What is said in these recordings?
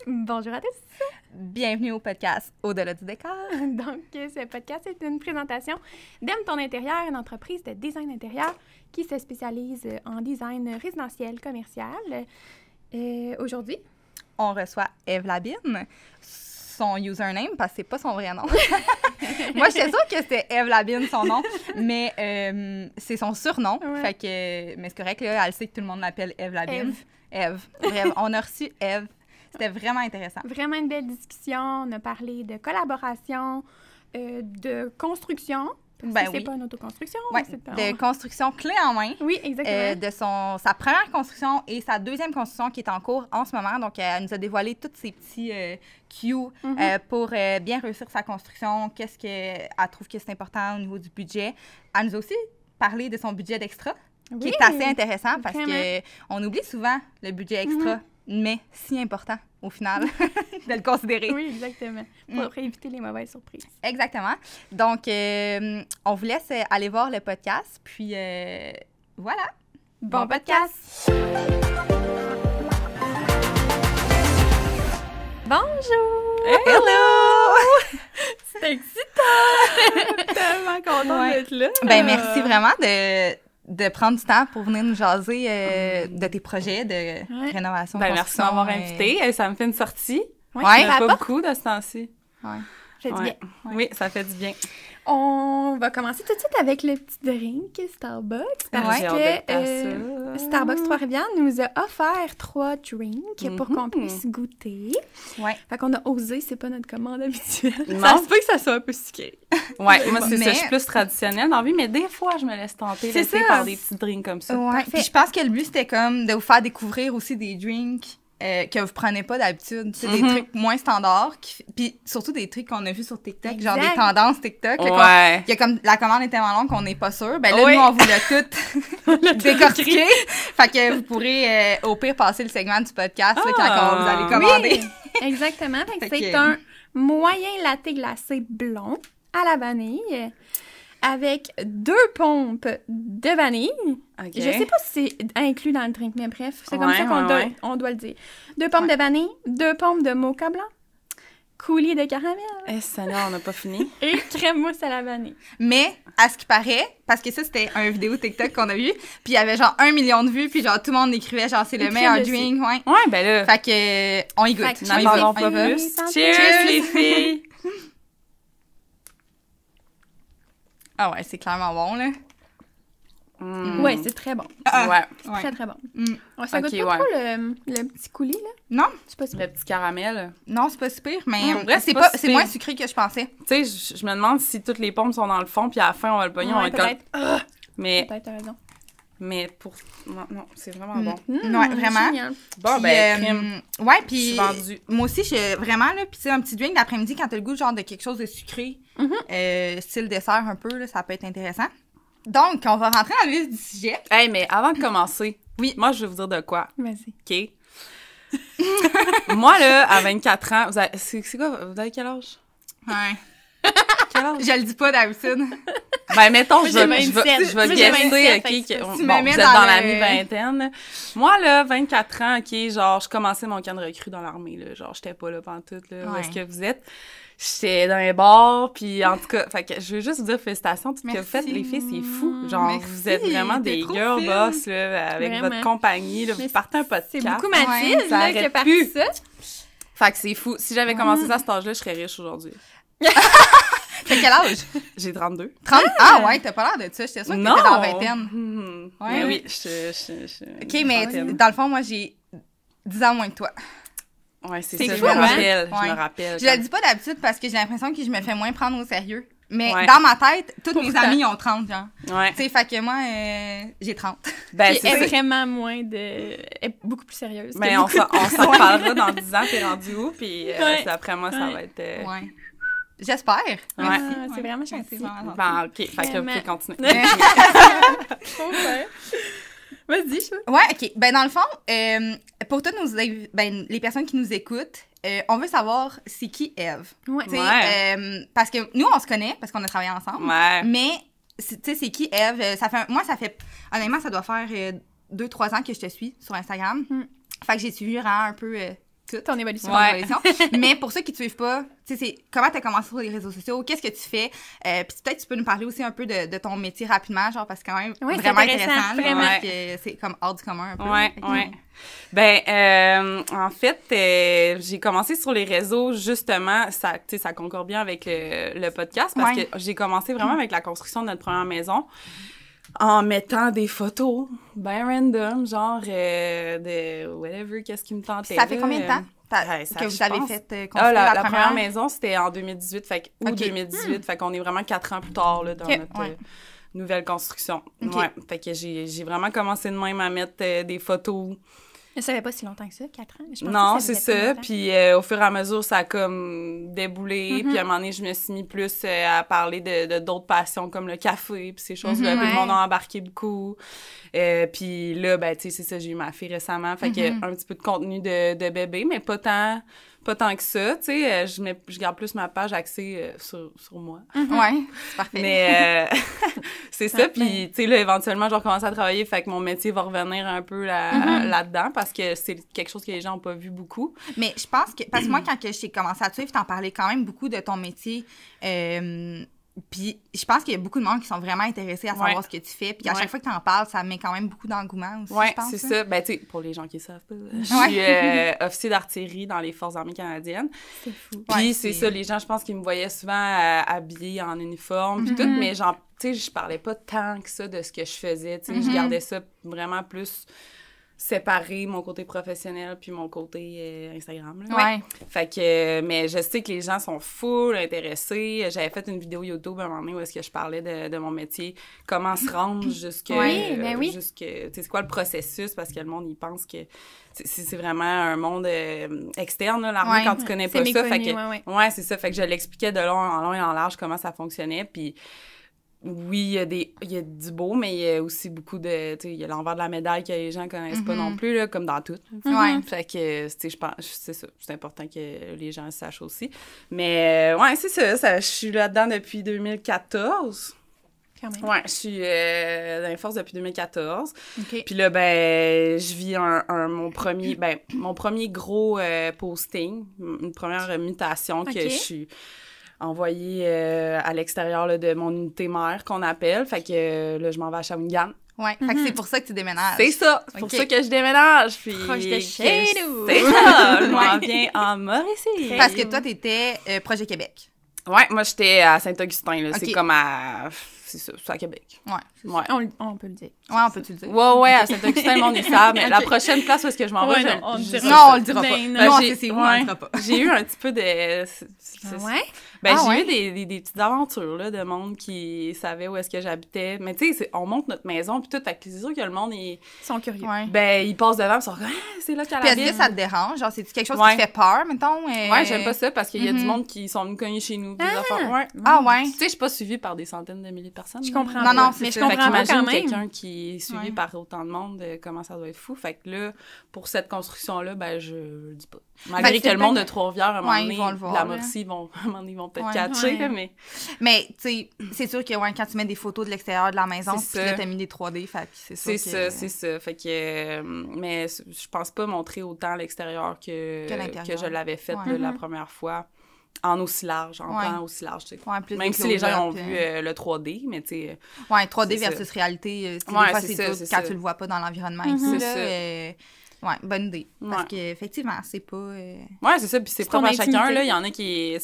Bonjour à tous! Bienvenue au podcast Au-delà du décor. Donc, ce podcast est une présentation d'Aime ton intérieur, une entreprise de design intérieur qui se spécialise en design résidentiel, commercial. Aujourd'hui, On reçoit Eve Labine, son username, parce que c'est pas son vrai nom. Moi, j'étais sûre que c'était Eve Labine, son nom, mais c'est son surnom. Ouais. Fait que, mais c'est correct, là, elle sait que tout le monde l'appelle Eve Labine. Eve. Bref, on a reçu Eve. C'était vraiment intéressant. vraiment une belle discussion. On a parlé de collaboration, de construction. Parce Ben que c'est oui. pas une autoconstruction. Ouais, c'est pas... de construction clé en main. Oui, exactement. De sa première construction et sa deuxième construction qui est en cours en ce moment. Donc, elle nous a dévoilé tous ses petits cues pour bien réussir sa construction. Qu'est-ce qu'elle trouve que c'est important au niveau du budget. Elle nous a aussi parlé de son budget d'extra, qui est assez intéressant parce qu'on oublie souvent le budget extra, mais si important au final de le considérer. Oui, exactement. Pour éviter les mauvaises surprises. Exactement. Donc, on vous laisse aller voir le podcast. Puis, voilà. Bon podcast! Bonjour! Hello! C'est excitant! Tellement contente d'être là. Ben, merci vraiment de prendre du temps pour venir nous jaser de tes projets de rénovation. Ben, merci de m'avoir invitée. Ça me fait une sortie. Ouais, Il y en ça a pas apporte. beaucoup de ce temps-ci. Ouais. Fait du bien. Oui, ça fait du bien. On va commencer tout de suite avec le petit drink Starbucks parce J'ai hâte de faire ça. Starbucks Trois-Rivières nous a offert 3 drinks pour qu'on puisse goûter. Ouais. Fait qu'on a osé, c'est pas notre commande habituelle. Non. Ça se peut que ça soit un peu sucré. Ouais, moi, c'est Mais- ça. Je suis plus traditionnelle dans la vie, mais des fois, je me laisse tenter C'est l'été ça. par des petits drinks comme ça. Ouais. Puis je pense que le but, c'était comme de vous faire découvrir aussi des drinks que vous prenez pas d'habitude. C'est des trucs moins standards. Puis surtout des trucs qu'on a vus sur TikTok, genre Exact. des tendances TikTok. là, Ouais. il y a comme la commande est tellement longue qu'on n'est pas sûr. Ben là, Oui. nous, on vous l'a tout décortiqué. Fait que vous pourrez au pire passer le segment du podcast là, quand vous allez commander. Exactement. Fait que Fait c'est que- un moyen latte glacé blond à la vanille avec 2 pompes de vanille. OK. Je sais pas si c'est inclus dans le drink, mais bref, c'est comme Ouais, ça qu'on ouais. on doit le dire. 2 pompes de vanille, 2 pompes de mocha blanc, coulis de caramel Eh, Seigneur, on n'a pas fini. et crème mousse à la vanille. Mais, à ce qui paraît, parce que ça, c'était une vidéo TikTok qu'on a vue, puis il y avait genre 1 million de vues, puis genre tout le monde écrivait genre c'est le Écrivez meilleur dessus. drink, ouais. Ouais, ben là, Fait que, on y goûte. Fait que On y n'attendons goûte. pas On y goûte. plus. Santé. Cheers, les filles! Ah ouais, c'est clairement bon, là. Ouais, c'est très bon. Ouais. Ouais. Très, très bon. Mm. Ça goûte Ok, pas ouais. trop le petit coulis, là. Non, C'est pas super. Le petit caramel. non, c'est pas super, mais Pour vrai, c'est c'est pas c'est super. moins sucré que je pensais. Tu sais, je me demande si toutes les pompes sont dans le fond, puis à la fin, on va le pogner, on va Ouais, être comme... peut-être. Mais, Peut-être, t'as raison. mais pour... Non, c'est vraiment bon. Ouais, vraiment. Génial. Bon, Puis, ben, crime. ouais, Je puis suis vendue. moi aussi, vraiment, là, puis c'est un petit drink d'après-midi quand t'as le goût genre de quelque chose de sucré, style dessert un peu, là, ça peut être intéressant. Donc, on va rentrer dans le vif du sujet. Hey, mais avant de commencer, Oui. moi, je vais vous dire de quoi, Vas-y. OK? Moi, là, à 24 ans, c'est quoi? Vous avez quel âge? Ouais. Quel âge? Je le dis pas d'habitude. Ben, mettons, Moi, je j'ai vais 27. guesser, Moi, j'ai 27, OK, fait que que- tu bon, me vous mets êtes dans dans le- la mi-vingtaine. Moi, là, 24 ans, OK, genre, je commençais mon camp de recrue dans l'armée, là, genre, j'étais pas là pantoute, là, où Ouais. est-ce que vous êtes? J'étais dans les bars, puis en tout cas, fait que je veux juste vous dire félicitations, tout ce que vous faites, les filles, c'est fou. Genre, Merci, vous êtes vraiment t'es des trop girl fine. boss, là, avec Vraiment. votre compagnie, là, vous Mais partez un podcast. C'est beaucoup Ouais, Mathilde, ça là, qui a arrête parti plus. ça. Fait que c'est fou. Si j'avais commencé ça à cet âge-là, je serais riche aujourd'hui. T'as quel âge? J'ai 32. 30? Ah ouais, t'as pas l'air de ça. J'étais sûre que t'étais dans la vingtaine. Ouais. Mais oui, je OK, mais dans le fond, moi, j'ai 10 ans moins que toi. Ouais, c'est C'est ça, je fou, me hein? rappelle, je Ouais. me rappelle. Je le dis pas d'habitude parce que j'ai l'impression que je me fais moins prendre au sérieux. Mais Ouais. dans ma tête, toutes mes Pourtant. amies ont 30, genre. Ouais. Tu sais, fait que moi, j'ai 30. Ben, Puis c'est elle est ça. vraiment moins de... Elle est beaucoup plus sérieuse. que Mais on beaucoup. s'en reparlera dans 10 ans, t'es rendu où, puis Ouais. c'est après moi, ça Ouais. va être... Ouais. J'espère. Ouais. Ah, c'est Ouais. vraiment C'est gentil. vraiment gentil. Ben, OK, fait que vous Vraiment. pouvez continuer. Trop bien. Vas-y, je Ouais, OK. Ben, dans le fond, pour toutes les personnes qui nous écoutent, on veut savoir c'est qui Eve. Ouais. Tu sais, Ouais. parce que nous, on se connaît parce qu'on a travaillé ensemble. Ouais. Mais, tu sais, c'est qui Eve? Moi, ça fait... Honnêtement, ça doit faire 2-3 ans que je te suis sur Instagram. Mm. Fait que j'ai suivi vraiment un peu Ton évolution. Mais pour ceux qui te suivent pas, tu sais, c'est comment tu as commencé sur les réseaux sociaux, qu'est-ce que tu fais, puis peut-être tu peux nous parler aussi un peu de ton métier rapidement, genre, parce que c'est quand même vraiment intéressant. Vraiment. Parce que c'est comme hors du commun un peu. Ouais. Ben, en fait, j'ai commencé sur les réseaux, justement, ça concorde bien avec le podcast, parce que j'ai commencé vraiment avec la construction de notre première maison. En mettant des photos ben random, genre de whatever, qu'est-ce qui me tentait. Ça fait combien de temps que vous avez fait construire la première maison? C'était en 2018, fait que, 2018, fait qu'on est vraiment 4 ans plus tard là, dans notre nouvelle construction. Ouais, fait que j'ai vraiment commencé de même à mettre des photos. Ça fait pas si longtemps que ça, 4 ans. Non, c'est ça. Puis au fur et à mesure, ça a comme déboulé. Puis à un moment donné, je me suis mis plus à parler de d'autres passions comme le café, puis ces choses-là. Puis le monde a embarqué beaucoup. Puis là, ben, tu sais, c'est ça, j'ai eu ma fille récemment. Fait qu'il y a un petit peu de contenu de bébé, mais pas tant que ça, tu sais. Je garde plus ma page axée sur moi. Ouais, c'est parfait. Mais c'est ça. Puis, tu sais, là, éventuellement, je vais recommencer à travailler. Fait que mon métier va revenir un peu là-dedans parce que c'est quelque chose que les gens n'ont pas vu beaucoup. Mais je pense que... Parce que moi, quand j'ai commencé à te suivre, t'en parlais quand même beaucoup de ton métier. Puis je pense qu'il y a beaucoup de monde qui sont vraiment intéressés à savoir ce que tu fais. Puis à chaque fois que tu en parles, ça met quand même beaucoup d'engouement aussi, je pense. C'est ça. Ben, tu sais, pour les gens qui ne savent pas, je suis officier d'artillerie dans les Forces armées canadiennes. C'est fou. Puis c'est ça, les gens, je pense qu'ils me voyaient souvent habillée en uniforme, puis tout, mais genre, tu sais, je parlais pas tant que ça de ce que je faisais. Tu sais, je gardais ça vraiment plus séparer mon côté professionnel puis mon côté Instagram. Là. Ouais. Fait que, mais je sais que les gens sont full intéressés. J'avais fait une vidéo YouTube à un moment donné où est-ce que je parlais de mon métier, comment se rendre jusque... jusque, tu sais, c'est quoi le processus, parce que le monde, il pense que c'est vraiment un monde externe, là, l'armée, quand tu connais pas ça. Fait que, ouais, c'est ça. Fait que je l'expliquais de long et en large comment ça fonctionnait, puis oui, il y a du beau, mais il y a aussi beaucoup de... Tu sais, il y a l'envers de la médaille que les gens connaissent pas non plus, là, comme dans tout. Ouais. Fait que, tu sais, je pense... C'est ça. C'est important que les gens le sachent aussi. Mais, ouais, c'est ça. Je suis là-dedans depuis 2014. Quand même. Ouais, je suis dans les forces depuis 2014. OK. Puis là, ben, je vis mon premier gros posting, une première mutation que je suis envoyée à l'extérieur là, de mon unité mère qu'on appelle. Fait que là, je m'en vais à Shawinigan. Ouais, fait que c'est pour ça que tu déménages. C'est ça, c'est pour ça que je déménage. Puis proche de chez nous. C'est ça, je m'en viens en Mauricie. Parce que toi, t'étais Projet Québec. Ouais, moi, j'étais à Saint-Augustin, là. Okay. C'est comme à... C'est ça, c'est à Québec. Ouais. On peut le dire. Ouais, on peut-tu le dire? Ouais, à Saint-Augustin, le monde, ils savent. Mais la prochaine place où est-ce que je m'en vais, on le dira non, on le dira pas. Ben, Non, c'est où, on le dira pas. J'ai eu un petit peu de... Ouais? J'ai eu des petites aventures, là, de monde qui savait où est-ce que j'habitais. Mais tu sais, on monte notre maison, puis tout, fait que c'est sûr que le monde, ils sont curieux. Ouais. Ben, ils passent devant, ils sont comme, ah, c'est là qu'elle habite. Puis est-ce que ça te dérange? Genre, c'est-tu quelque chose qui te fait peur, mettons? Ouais, j'aime pas ça, parce qu'il y a du monde qui sont venus cogner chez nous, des affaires. Ouais. Ah ouais? Tu sais, je suis pas suivie par des centaines de milliers de personnes. Je comprends. Non, mais je comprends pas quand même. Quelqu'un qui est suivi par autant de monde, comment ça doit être fou. Fait que là, pour cette construction-là, ben, je le dis pas. Malgré que le monde de Trois-Rivières, à un moment donné, ils vont le voir, la Mauricie, ils vont peut-être catcher, mais... Mais, tu sais, c'est sûr que quand tu mets des photos de l'extérieur de la maison, puis là, t'as mis des 3D, fait que c'est sûr C'est ça. Fait que... mais je pense pas montrer autant l'extérieur que je l'avais fait la première fois. En aussi large, en plan aussi large, tu sais. Ouais, même si les gens ont vu le 3D, mais tu sais... Ouais, 3D versus réalité, des fois, c'est tout quand tu le vois pas dans l'environnement ici, là. Ouais, bonne idée. Parce qu'effectivement, c'est pas... Ouais, c'est ça, puis c'est propre à chacun, là. Il y en a qui ils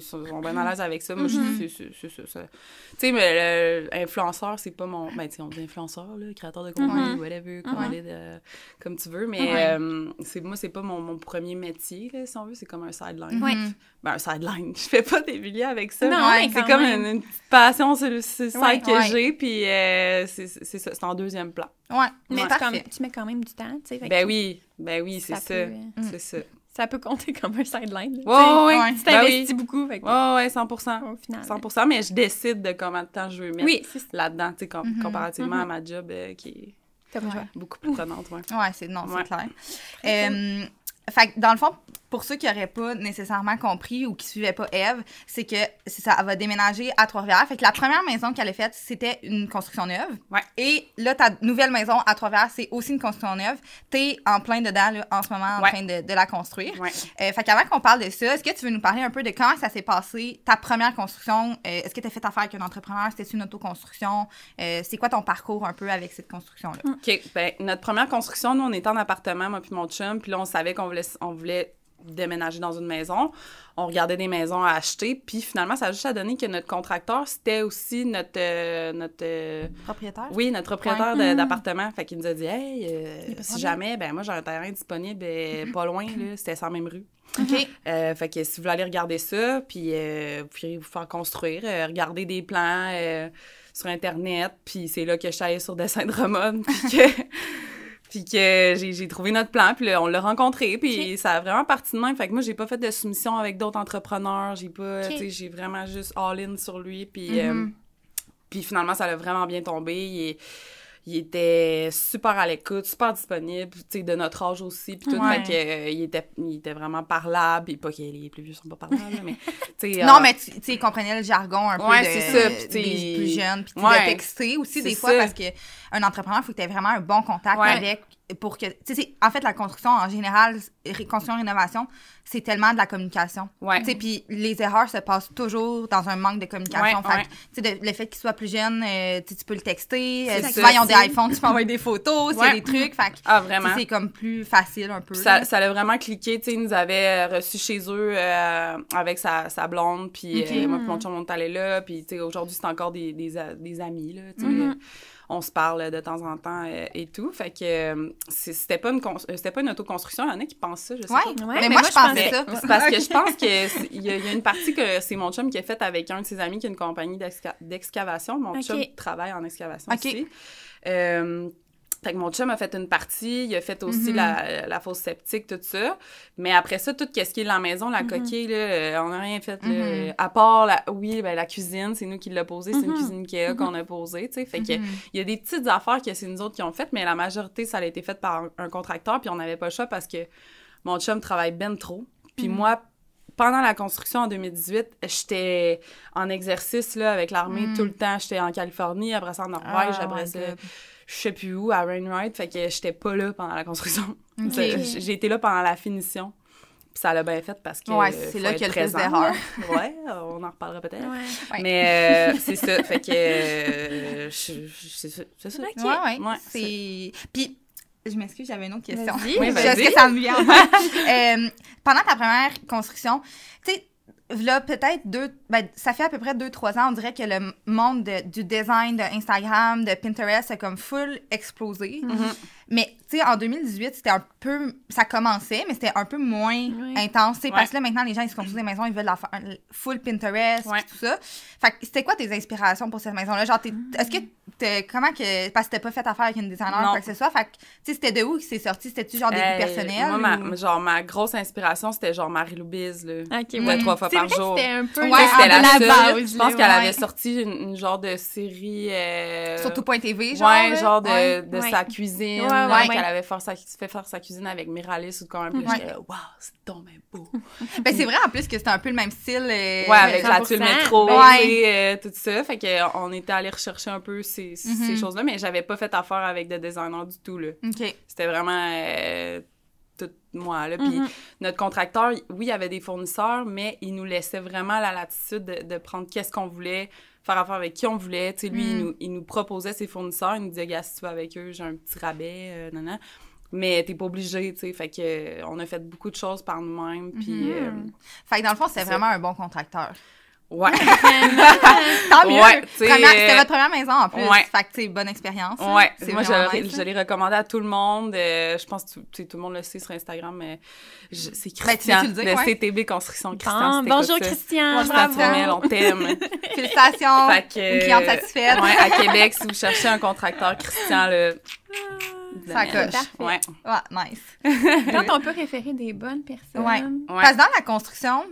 sont bien à l'aise avec ça. Moi, je dis, c'est ça. Tu sais, mais l'influenceur, c'est pas mon... Ben, tu sais, on dit influenceur, là, créateur de contenu, whatever, comme tu veux, mais moi, c'est pas mon premier métier, là, si on veut. C'est comme un sideline. Ben, un sideline. Je fais pas des billets avec ça. Non, c'est comme une petite passion, c'est le site que j'ai, puis c'est ça, c'est en deuxième plan. Ouais, mais tu mets quand même du temps, tu sais. Ben oui, c'est ça. C'est ça. Ça peut compter comme un sideline. Ouais. Tu t'investis beaucoup. Fait que, ouais, 100%. Au final. 100%, mais je décide de combien de temps je veux mettre là-dedans, tu sais, comparativement à ma job qui est beaucoup plus prenante. Ouais, c'est clair. Fait que dans le fond, pour ceux qui n'auraient pas nécessairement compris ou qui ne suivaient pas Eve, c'est que ça, elle va déménager à Trois-Rivières. Fait que la première maison qu'elle a faite, c'était une construction neuve. Ouais. Et là, ta nouvelle maison à Trois-Rivières, c'est aussi une construction neuve. T'es en plein dedans, là, en ce moment, en train de la construire. Ouais. Fait qu'avant qu'on parle de ça, est-ce que tu veux nous parler un peu de comment ça s'est passé, ta première construction? Est-ce que tu as fait affaire avec un entrepreneur? C'était une autoconstruction? C'est quoi ton parcours un peu avec cette construction-là? OK. Ben, notre première construction, nous, on était en appartement, moi puis mon chum, puis là, on savait qu'on voulait déménager dans une maison. On regardait des maisons à acheter, puis finalement, ça a juste à donner que notre contracteur, c'était aussi notre propriétaire? Oui, notre propriétaire d'appartement. Fait qu'il nous a dit « Hey, si jamais, ben moi, j'ai un terrain disponible pas loin, là, c'était sur la même rue. » OK. Fait que si vous voulez aller regarder ça, puis vous pourriez vous faire construire, regarder des plans sur Internet, puis c'est là que je suis allée sur Dessin de Drummond, puis que j'ai trouvé notre plan, puis là, on l'a rencontré, puis ça a vraiment parti de même. Fait que moi, j'ai pas fait de soumission avec d'autres entrepreneurs, j'ai pas, tu sais, j'ai vraiment juste all-in sur lui, puis finalement, ça a vraiment bien tombé. Il était super à l'écoute, super disponible, tu sais, de notre âge aussi, puis tout, fait que il était vraiment parlable, puis pas que les plus vieux sont pas parlables, mais tu sais... Non, mais tu sais, il comprenait le jargon un peu c'est ça, des plus jeunes, puis de texter aussi des fois, parce qu'un entrepreneur, il faut que tu aies vraiment un bon contact avec, pour que... Tu sais, en fait, la construction, en général, construction-rénovation, c'est tellement de la communication. Tu sais, puis les erreurs se passent toujours dans un manque de communication. Fait tu sais, le fait qu'il soit plus jeune, tu peux le texter. Souvent, ils ont des iPhones, tu peux envoyer des photos, s'il y a des trucs. Fait que, vraiment. C'est comme plus facile un peu. Ça a vraiment cliqué. Tu sais, ils nous avaient reçus chez eux avec sa blonde, puis moi puis mon chum, on est allés là. Puis, tu sais, aujourd'hui, c'est encore des amis, là, tu sais. On se parle de temps en temps et tout. Fait que c'était pas une autoconstruction. Il y en a qui pensent ça, je sais pas. Mais moi, je pensais ça. C'est parce que je pense qu'il y a une partie que c'est mon chum qui a faite avec un de ses amis qui a une compagnie d'excavation. Mon chum travaille en excavation aussi. Fait que mon chum a fait une partie, il a fait aussi la fosse septique, tout ça. Mais après ça, tout ce qui est de la maison, la coquille, là, on n'a rien fait. Là, à part, la cuisine, c'est nous qui l'a posée. C'est une cuisine Ikea qu'on a posée, tu sais. Fait que il y a des petites affaires que c'est nous autres qui ont faites, mais la majorité, ça a été fait par un contracteur, puis on n'avait pas le choix parce que mon chum travaille ben trop. Puis moi, pendant la construction en 2018, j'étais en exercice là, avec l'armée tout le temps. J'étais en Californie, après ça en Norvège, après ça... je sais plus où, à Wainwright, fait que j'étais pas là pendant la construction. J'ai été là pendant la finition. Puis ça l'a bien fait parce que c'est là qu'il y a le plus d'erreurs. Ouais, on en reparlera peut-être. Mais c'est ça, fait que c'est ça. Ouais. Puis je m'excuse, j'avais une autre question. Vas-y. Est-ce que ça me vient? Pendant ta première construction, tu sais, là, peut-être ça fait à peu près 2-3 ans, on dirait que le monde du design, de Instagram, de Pinterest a comme full explosé. Mais, tu sais, en 2018, c'était un peu... Ça commençait, mais c'était un peu moins intense, tu sais, parce que là, maintenant, les gens, ils se construisent des maisons, ils veulent la faire full Pinterest, tout ça. Fait que c'était quoi tes inspirations pour cette maison-là? Genre, est-ce que comment que... Parce que t'as pas fait affaire avec une designer ou quoi que ce soit. Fait que, tu sais, c'était de où que c'est sorti? C'était-tu genre des goûts personnels? Moi, ma grosse inspiration, c'était genre Marie-Lou Biz, là. 3 fois par jour. C'était un peu c'était la seule. Je pense qu'elle avait sorti une genre de série... Sur tout.tv, genre? Ouais, genre de sa cuisine. Qu'elle avait fait faire sa cuisine avec Miralis ou quand même. Puis j'étais wow, c'est donc bien beau. Ben, c'est vrai, en plus, que c'était un peu le même style. Avec la tuile métro et tout ça. Fait qu'on était allé rechercher un peu ces choses-là, mais j'avais pas fait affaire avec de designer du tout, là. C'était vraiment tout moi, là. Puis notre contracteur, oui, il y avait des fournisseurs, mais il nous laissait vraiment la latitude de prendre qu'est-ce qu'on voulait, faire affaire avec qui on voulait. Tu sais, lui, il nous proposait ses fournisseurs, il nous disait, gars, si tu vas avec eux, j'ai un petit rabais, mais t'es pas obligé, tu sais. Fait que on a fait beaucoup de choses par nous-mêmes, puis... Fait que dans le fond, c'était vraiment un bon contracteur. Ouais. Tant mieux. C'était votre première maison, en plus. Fait que, tu sais, bonne expérience. Ouais. Moi, je l'ai recommandé à tout le monde. Je pense que tout le monde le sait sur Instagram, mais c'est Christian, de CTB Construction. Christian, bonjour, Christian. Bravo. On t'aime. Félicitations. Fait que, une cliente satisfaite. Ouais, à Québec, si vous cherchez un contracteur, Christian, là... Ça coche. Ouais, nice. Quand on peut référer des bonnes personnes. Parce que dans la construction...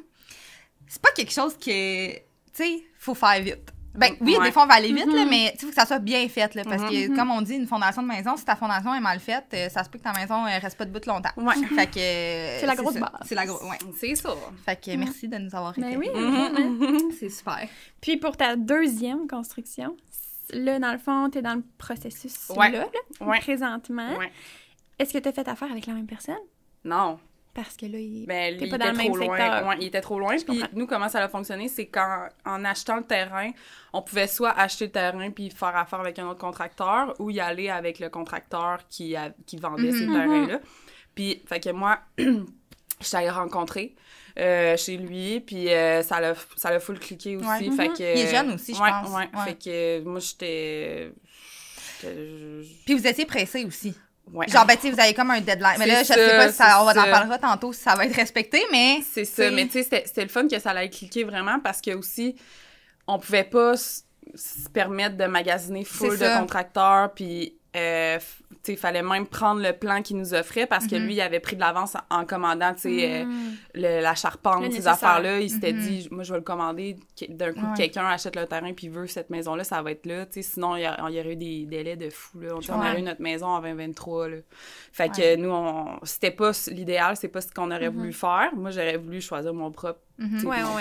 C'est pas quelque chose que, tu sais, faut faire vite. Ben oui, des fois, on va aller vite, là, mais il faut que ça soit bien fait, là, parce que, comme on dit, une fondation de maison, si ta fondation est mal faite, ça se peut que ta maison reste pas debout longtemps. Ouais. Fait que... c'est la grosse base. C'est la grosse... Ouais. C'est ça. Fait que merci de nous avoir Ben été. oui, C'est super. Puis pour ta deuxième construction, là, dans le fond, t'es dans le processus Ouais. là, présentement. Ouais. Est-ce que t'as fait affaire avec la même personne? Non. Parce que là, Ben, t'es lui, pas il dans était le même trop loin. secteur. Ouais, il était trop loin. Puis nous, comment ça a fonctionné, c'est qu'en achetant le terrain, on pouvait soit acheter le terrain puis faire affaire avec un autre contracteur ou y aller avec le contracteur qui vendait ces terrains-là. Puis, fait que moi, je suis allée rencontrer chez lui, puis ça l'a full cliqué aussi. Ouais. Fait que, Il est jeune aussi, je pense. Ouais. Fait que moi, j'étais... Puis vous étiez pressé aussi. Ouais. Genre, ben, tu sais, vous avez comme un deadline. Mais là, je sais pas si on en parlera tantôt, si ça va être respecté, mais... C'est ça, mais tu sais, c'était le fun que ça allait cliquer vraiment parce que aussi, on pouvait pas se permettre de magasiner full de contracteurs, puis tu sais, il fallait même prendre le plan qu'il nous offrait parce que lui, il avait pris de l'avance en commandant, tu sais, la charpente, ces affaires-là. Il s'était dit, moi, je vais le commander. D'un coup, quelqu'un achète le terrain puis veut cette maison-là, ça va être là, tu sais. Sinon, il y aurait eu des délais de fou, là. On aurait eu notre maison en 2023, là. Fait que nous, c'était pas l'idéal, c'est pas ce qu'on aurait voulu faire. Moi, j'aurais voulu choisir mon propre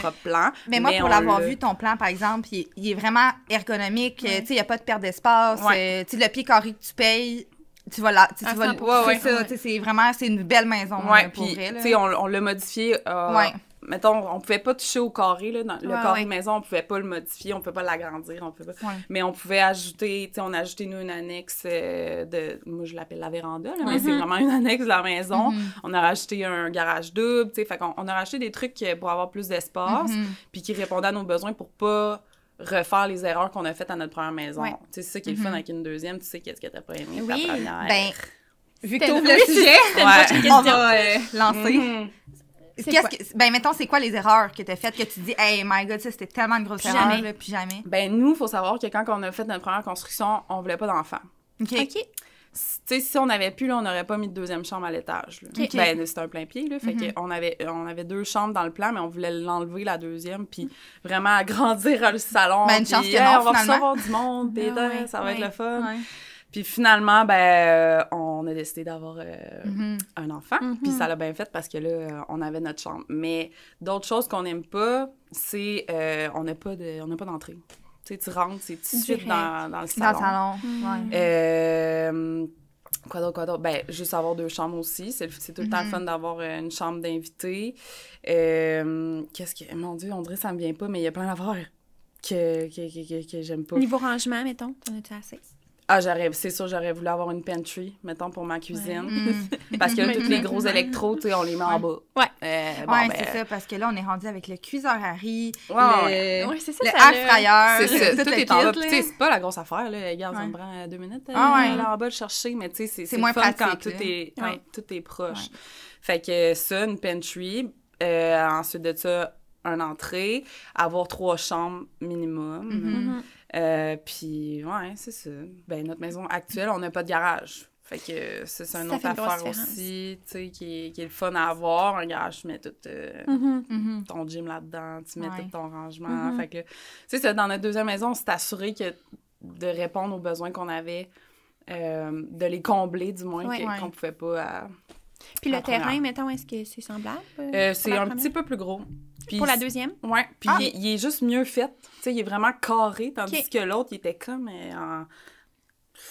propre plan. Mais moi, pour l'avoir vu, ton plan, par exemple, il est vraiment ergonomique. Tu sais, il n'y a pas de perte d'espace. Tu sais, le pied carré que tu payes, tu vas là. C'est ça. C'est vraiment, c'est une belle maison pour vrai. Tu sais, on l'a modifié. Mettons, on pouvait pas toucher au carré, là. Dans le carré de maison, on pouvait pas le modifier, on peut pas l'agrandir, on peut pas. Mais on pouvait ajouter, tu sais, on a ajouté, nous, une annexe moi, je l'appelle la véranda, là, mais c'est vraiment une annexe de la maison. On a rajouté un garage double, tu sais, fait qu'on a rajouté des trucs pour avoir plus d'espace, puis qui répondaient à nos besoins pour pas refaire les erreurs qu'on a faites à notre première maison. Tu sais, c'est ça qui est le fun avec une deuxième, tu sais qu'est-ce que t'as pas aimé ta première. Ben, vu que t'ouvres le sujet, on va lancer. Ben, mettons, c'est quoi les erreurs que t'as faites que tu dis, hey, my God, ça, c'était tellement une grosse erreur, là, puis jamais. Ben, nous, faut savoir que quand on a fait notre première construction, on voulait pas d'enfants. OK. Tu sais, si on avait pu, là, on n'aurait pas mis de deuxième chambre à l'étage. Ben, c'était un plein pied, là. Fait qu'on avait 2 chambres dans le plan, mais on voulait l'enlever, la deuxième, puis vraiment agrandir le salon. Ben, une chance que non, on va recevoir du monde, ça va être le fun. Puis finalement, ben, on a décidé d'avoir un enfant. Puis ça l'a bien fait parce que là, on avait notre chambre. Mais d'autres choses qu'on n'aime pas, c'est on n'a pas d'entrée. Tu sais, tu rentres, c'est tout de suite dans le salon. Dans le salon, Quoi d'autre? Ben, juste avoir 2 chambres aussi. C'est tout le temps le fun d'avoir une chambre d'invités. Qu'est-ce que... Mon Dieu, on dirait que ça me vient pas, mais il y a plein d'affaires que j'aime pas. Niveau rangement, mettons, t'en as-tu assez? Ah, c'est sûr, j'aurais voulu avoir une pantry, mettons, pour ma cuisine. Parce que là, tous les gros électros, tu sais, on les met en bas. C'est ça, parce que là, on est rendu avec le cuiseur à riz, c'est ça, le air fryer. C'est ça, tout est en bas. Tu sais, c'est pas la grosse affaire, là. Regarde, ça me prend 2 minutes là en bas de chercher, mais tu sais, c'est moins fun pratique, quand tout est proche. Fait que ça, une pantry. Ensuite de ça, une entrée, avoir 3 chambres minimum. Puis, c'est ça. Ben, notre maison actuelle, on n'a pas de garage. Fait que ça, c'est une autre affaire aussi, tu sais, qui est le fun à avoir. Un garage, tu mets tout ton gym là-dedans, tu mets tout ton rangement. Fait que, tu sais, ça, dans notre deuxième maison, on s'est assuré de répondre aux besoins qu'on avait, de les combler, du moins, qu'on pouvait pas... Puis le terrain, mettons, est-ce que c'est semblable? C'est un petit peu plus gros. Puis, pour la deuxième? Oui, puis il est juste mieux fait. Tu sais, il est vraiment carré, tandis que l'autre, il était comme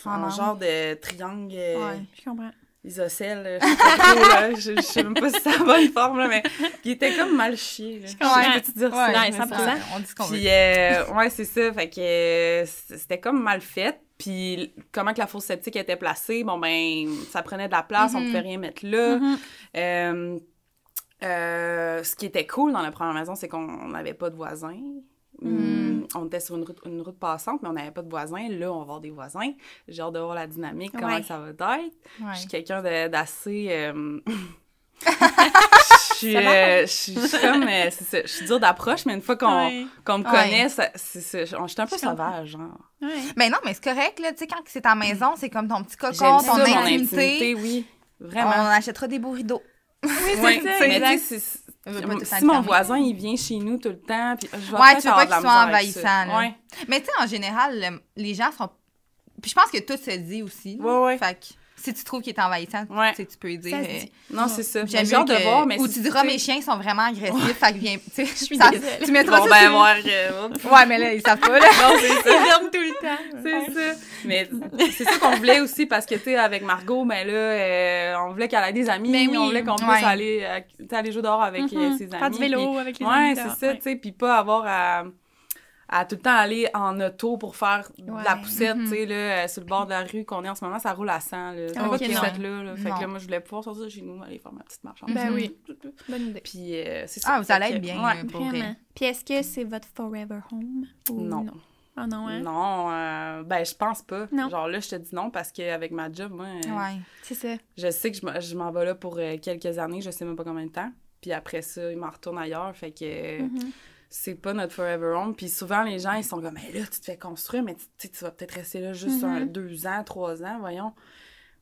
en genre de triangle. Je comprends. Isocèle, je sais pas trop, là. Je sais même pas si c'est la bonne forme, là, mais il était comme mal chié. Là. Je peux te dire ça. 100%. On dit ce qu'on veut. Puis, c'est ça. Fait que c'était comme mal fait. Puis, comment que la fosse septique était placée, bon, ben, ça prenait de la place, on pouvait rien mettre là. Ce qui était cool dans la première maison, c'est qu'on n'avait pas de voisins. On était sur une route passante, mais on n'avait pas de voisins. Là, on va avoir des voisins. J'ai hâte de voir la dynamique, comment ça va être. Je suis quelqu'un d'assez... Je suis comme... je suis dure d'approche, mais une fois qu'on me connaît, je suis un peu sauvage, genre. Mais non, mais c'est correct, là. Tu sais, quand c'est ta maison, c'est comme ton petit cocon, ton intimité. Oui, vraiment. On achètera des beaux rideaux. Oui, c'est ça, mais tu sais, Si mon voisin, il vient chez nous tout le temps, puis je vais ouais, tu veux pas qu'il soit envahissant. Ouais. Mais tu sais, en général, les gens sont... Puis je pense que tout se dit aussi. Ouais. Fait que si tu trouves qu'il est envahissant, tu peux lui dire... Non, c'est ça. J'aime bien de voir, mais... Ou tu diras, mes chiens sont vraiment agressifs, fait que viens... Je suis désolée. Tu mettras ça ben voir... ouais, mais là, ils savent pas, là. Non, c'est ça. Ils dorment tout le temps. C'est ça. Mais c'est ça qu'on voulait aussi, parce que, tu sais, avec Margot, ben là, on voulait qu'elle ait des amis, mais oui. on voulait qu'on puisse aller jouer dehors avec ses amis. Faire du vélo avec les amis. Ouais, c'est ça, tu sais, puis pas avoir à tout le temps aller en auto pour faire de la poussette, tu sais, là, sur le bord de la rue qu'on est en ce moment, ça roule à 100, là. C'est pas poussette-là. Fait que là, moi, je voulais pouvoir sortir chez nous, aller faire ma petite marche. Ben oui. Bonne idée. Puis c'est ça. Ah, vous allez être bien, pour vraiment. Puis est-ce que c'est votre forever home? Non. Ah non, hein? Non, ben je pense pas. Non. Genre là, je te dis non parce qu'avec ma job, moi, c'est ça. Je sais que je m'en vais là pour quelques années, je sais même pas combien de temps. Puis après ça, il m'en retourne ailleurs, fait que... C'est pas notre forever home. Puis souvent, les gens, ils sont comme, mais là, tu te fais construire, mais tu vas peut-être rester là juste 2 ans, 3 ans, voyons.